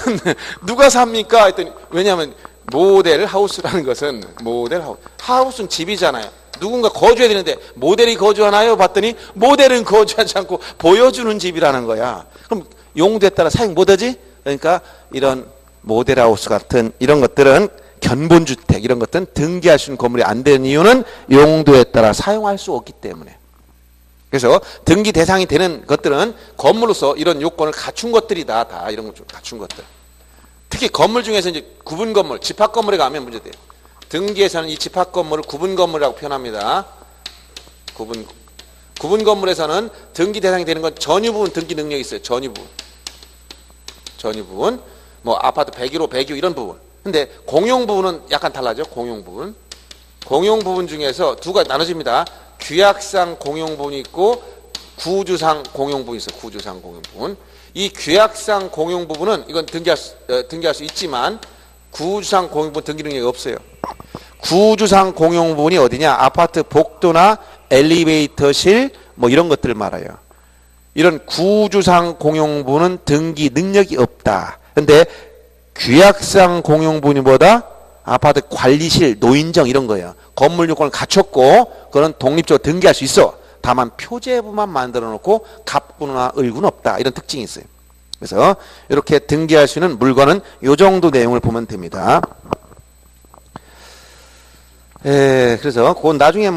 누가 삽니까? 했더니 왜냐하면 모델하우스라는 것은 모델하우스. 하우스는 집이잖아요. 누군가 거주해야 되는데 모델이 거주하나요? 봤더니 모델은 거주하지 않고 보여주는 집이라는 거야. 그럼 용도에 따라 사용 못하지? 그러니까 이런 모델하우스 같은 이런 것들은 견본주택 이런 것들은 등기할 수 있는 건물이 안 되는 이유는 용도에 따라 사용할 수 없기 때문에. 그래서 등기 대상이 되는 것들은 건물로서 이런 요건을 갖춘 것들이다. 다 이런 것 좀 갖춘 것들. 특히 건물 중에서 이제 구분 건물, 집합 건물에 가면 문제돼요. 등기에서는 이 집합 건물을 구분 건물이라고 표현합니다. 구분 건물에서는 등기 대상이 되는 건 전유 부분 등기 능력이 있어요. 전유 부분. 뭐 아파트 101호, 102호 이런 부분. 근데 공용 부분은 약간 달라져. 공용 부분 중에서 두 가지 나눠집니다. 규약상 공용 부분이 있고 구주상 공용 부분이 있어요. 구주상 공용 부분. 이 규약상 공용 부분은 이건 등기할 수 있지만 구주상 공용 부분 등기 능력이 없어요. 구주상 공용 부분이 어디냐? 아파트 복도나 엘리베이터실 뭐 이런 것들을 말해요. 이런 구주상 공용 부분은 등기 능력이 없다. 근데 규약상 공용 부분이 뭐다? 아파트 관리실, 노인정 이런 거예요. 건물 요건을 갖췄고 그건 독립적으로 등기할 수 있어. 다만 표제부만 만들어 놓고 갑구나 을구는 없다. 이런 특징이 있어요. 그래서 이렇게 등기할 수 있는 물건은 이 정도 내용을 보면 됩니다. 그래서 그건 나중에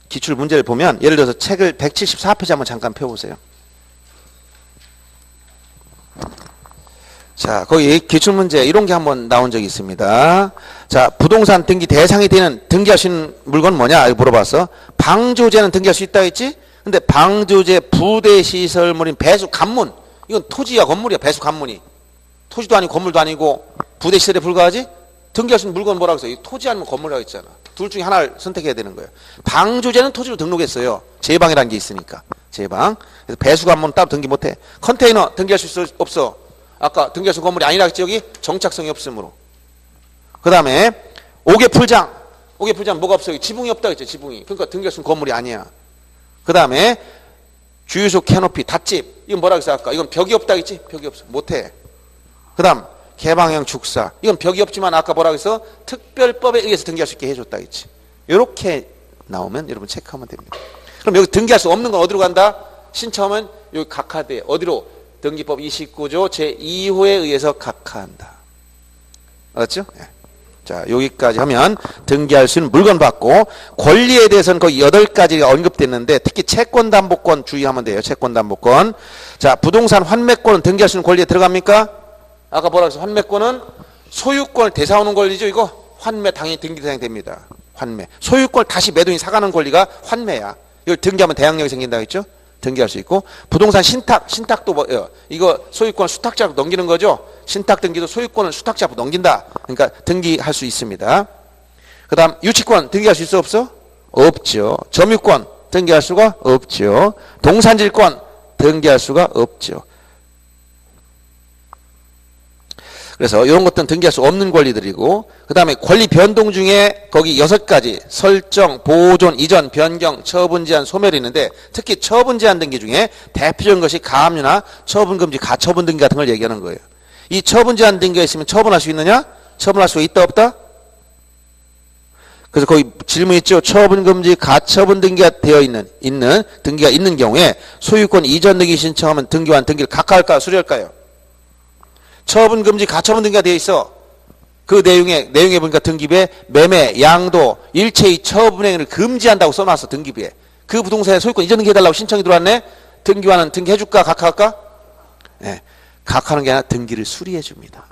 기출 문제를 보면 예를 들어서 책을 174페이지 한번 잠깐 펴보세요. 자, 거기 기출문제 이런 게 한번 나온 적이 있습니다. 자, 부동산 등기 대상이 되는 등기할 수 있는 물건 뭐냐? 이거 물어봤어. 방조제는 등기할 수 있다 했지? 근데 방조제 부대시설물인 배수 관문. 이건 토지야 건물이야 배수 관문이. 토지도 아니고 건물도 아니고 부대시설에 불과하지? 등기할 수 있는 물건 뭐라고 했어? 토지 아니면 건물이라고 했잖아. 둘 중에 하나를 선택해야 되는 거예요. 방조제는 토지로 등록했어요. 제방이라는 게 있으니까. 제방. 그래서 배수 관문은 따로 등기 못해. 컨테이너 등기할 수 있어? 없어? 아까 등기할 수 있는 건물이 아니라 했지 여기? 정착성이 없으므로. 그 다음에 옥외풀장. 옥외풀장 뭐가 없어요? 지붕이 없다 했죠. 지붕이. 그러니까 등기할 수 있는 건물이 아니야. 그 다음에 주유소 캐노피 닷집. 이건 뭐라고 했어 아까? 이건 벽이 없다 했지? 벽이 없어. 못해. 그 다음 개방형 축사. 이건 벽이 없지만 아까 뭐라고 했어? 특별법에 의해서 등기할 수 있게 해줬다 했지. 이렇게 나오면 여러분 체크하면 됩니다. 그럼 여기 등기할 수 없는 건 어디로 간다? 신청은 여기 각하대. 어디로? 등기법 29조 제2호에 의해서 각하한다. 알았죠? 네. 자, 여기까지 하면 등기할 수 있는 물건 받고 권리에 대해서는 거의 8가지가 언급됐는데 특히 채권담보권 주의하면 돼요. 채권담보권. 자, 부동산 환매권은 등기할 수 있는 권리에 들어갑니까? 아까 뭐라고 했어? 환매권은 소유권을 되사오는 권리죠. 이거 환매 당연히 등기 대상이 됩니다. 환매. 소유권을 다시 매도인이 사가는 권리가 환매야. 이걸 등기하면 대항력이 생긴다고 했죠? 등기할 수 있고 부동산 신탁도 뭐예요? 이거 소유권 수탁자로 넘기는 거죠. 신탁 등기도 소유권을 수탁자로 넘긴다. 그러니까 등기할 수 있습니다. 그다음 유치권 등기할 수 있어 없어? 없죠. 점유권 등기할 수가 없죠. 동산질권 등기할 수가 없죠. 그래서 이런 것들은 등기할 수 없는 권리들이고 그 다음에 권리 변동 중에 거기 6가지 설정, 보존, 이전, 변경, 처분 제한, 소멸이 있는데 특히 처분 제한 등기 중에 대표적인 것이 가압류나 처분금지, 가처분 등기 같은 걸 얘기하는 거예요. 이 처분 제한 등기가 있으면 처분할 수 있느냐? 처분할 수가 있다 없다? 그래서 거기 질문 있죠. 처분금지, 가처분 등기가 되어 있는 등기가 있는 경우에 소유권 이전 등기 신청하면 등기관 등기를 각하할까 수리할까요? 처분금지, 가처분 등기가 되어 있어. 그 내용에 보니까 등기부에 매매, 양도, 일체의 처분행위를 금지한다고 써놨어. 등기부에. 그 부동산에 소유권 이전 등기해달라고 신청이 들어왔네. 등기관은 등기해줄까? 각하할까? 네. 각하하는 게 아니라 등기를 수리해줍니다.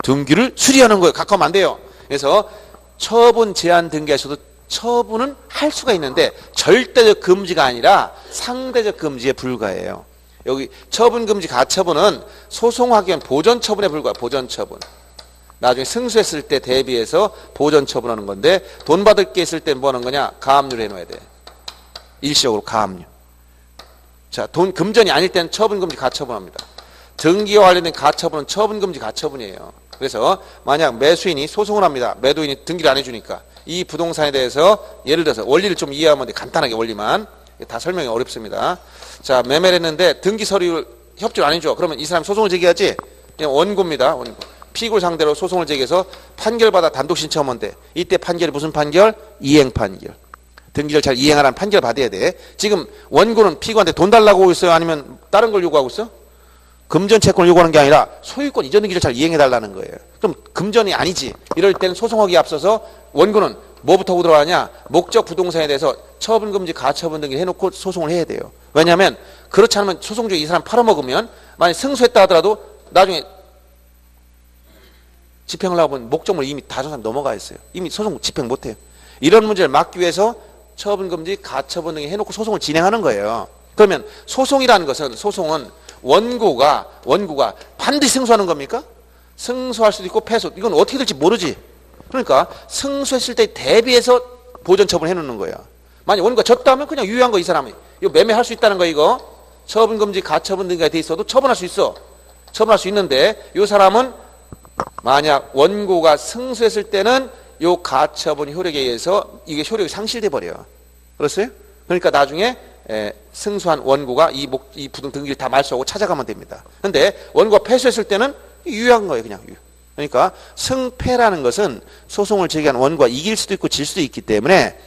등기를 수리하는 거예요. 각하하면 안 돼요. 그래서 처분 제한 등기에서도 처분은 할 수가 있는데 절대적 금지가 아니라 상대적 금지에 불과해요. 여기 처분금지 가처분은 소송하기 위한 보전처분에 불과해요. 보전처분. 나중에 승소했을 때 대비해서 보전처분하는 건데 돈 받을 게 있을 때 뭐 하는 거냐? 가압류를 해놓아야 돼. 일시적으로 가압류. 자, 돈 금전이 아닐 때는 처분금지 가처분합니다. 등기와 관련된 가처분은 처분금지 가처분이에요. 그래서 만약 매수인이 소송을 합니다. 매도인이 등기를 안 해주니까 이 부동산에 대해서 예를 들어서 원리를 좀 이해하면 돼. 간단하게 원리만. 다 설명이 어렵습니다. 자, 매매를 했는데 등기 서류 협조를 안 해줘. 그러면 이 사람이 소송을 제기하지? 그냥 원고입니다. 원고. 피고를 상대로 소송을 제기해서 판결받아 단독 신청하면 돼. 이때 판결이 무슨 판결? 이행 판결. 등기를 잘 이행하라는 판결을 받아야 돼. 지금 원고는 피고한테 돈 달라고 하고 있어요? 아니면 다른 걸 요구하고 있어? 금전 채권을 요구하는 게 아니라 소유권 이전 등기를 잘 이행해 달라는 거예요. 그럼 금전이 아니지. 이럴 때는 소송하기에 앞서서 원고는 뭐부터 하고 들어가냐? 목적 부동산에 대해서 처분금지 가처분 등기를 해놓고 소송을 해야 돼요. 왜냐하면 그렇지 않으면 소송 중에 이 사람 팔아먹으면 만약 승소했다 하더라도 나중에 집행을 하고 보면 목적물 이미 다소산 넘어가 있어요. 이미 소송 집행 못해요. 이런 문제를 막기 위해서 처분금지 가처분 등에 해놓고 소송을 진행하는 거예요. 그러면 소송이라는 것은 소송은 원고가 반드시 승소하는 겁니까? 승소할 수도 있고 패소. 이건 어떻게 될지 모르지. 그러니까 승소했을 때 대비해서 보전 처분을 해놓는 거예요. 만약 원고가 졌다면 그냥 유효한 거 이 사람이. 이거 매매할 수 있다는 거 이거. 처분금지 가처분 등기가 돼 있어도 처분할 수 있어. 처분할 수 있는데 이 사람은 만약 원고가 승소했을 때는 요 가처분 효력에 의해서 이게 효력이 상실돼 버려요. 그렇어요? 그러니까 나중에 승소한 원고가 이 부등 등기를 다 말소하고 찾아가면 됩니다. 근데 원고가 패소했을 때는 유효한 거예요. 그냥 유효. 그러니까 승패라는 것은 소송을 제기한 원고가 이길 수도 있고 질 수도 있기 때문에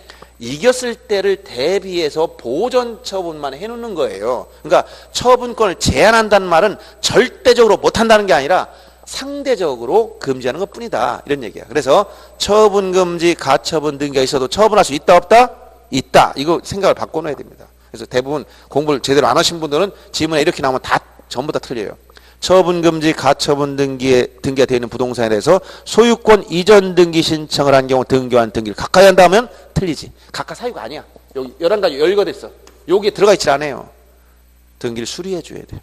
이겼을 때를 대비해서 보전 처분만 해놓는 거예요. 그러니까 처분권을 제한한다는 말은 절대적으로 못한다는 게 아니라 상대적으로 금지하는 것 뿐이다. 이런 얘기야. 그래서 처분금지 가처분 등기가 있어도 처분할 수 있다 없다? 있다. 이거 생각을 바꿔놔야 됩니다. 그래서 대부분 공부를 제대로 안 하신 분들은 지문에 이렇게 나오면 다 전부 다 틀려요. 처분금지 가처분 등기가 되어 있는 부동산에 대해서 소유권 이전 등기 신청을 한 경우 등기와 등기를 가까이 한다면 틀리지. 각각 사유가 아니야. 여기 11가지 열거됐어. 여기에 들어가 있질 않아요. 등기를 수리해 줘야 돼.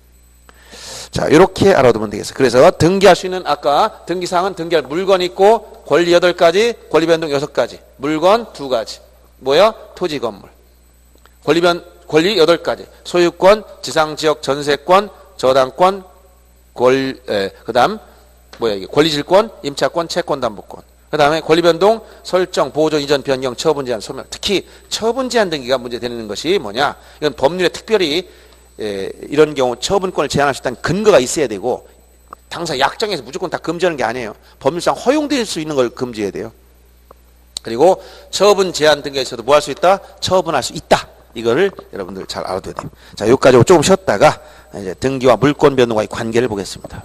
자, 이렇게 알아두면 되겠어요. 그래서 등기할 수 있는 아까 등기사항은 등기할 물건이 있고 권리 8가지, 권리 변동 6가지, 물건 2가지. 뭐야? 토지 건물. 권리 8가지. 소유권, 지상지역 전세권, 저당권, 그다음 뭐야 이게 권리질권, 임차권, 채권담보권. 그다음에 권리 변동, 설정, 보존, 이전, 변경, 처분 제한, 소멸. 특히 처분 제한 등기가 문제되는 것이 뭐냐? 이건 법률에 특별히 이런 경우 처분권을 제한할 수 있다는 근거가 있어야 되고 당사 약정에서 무조건 다 금지하는 게 아니에요. 법률상 허용될 수 있는 걸 금지해야 돼요. 그리고 처분 제한 등기에 있어도 뭐 할 수 있다? 처분할 수 있다. 이거를 여러분들 잘 알아둬야 돼요. 자, 여기까지 조금 쉬었다가 이제 등기와 물권 변동과의 관계를 보겠습니다.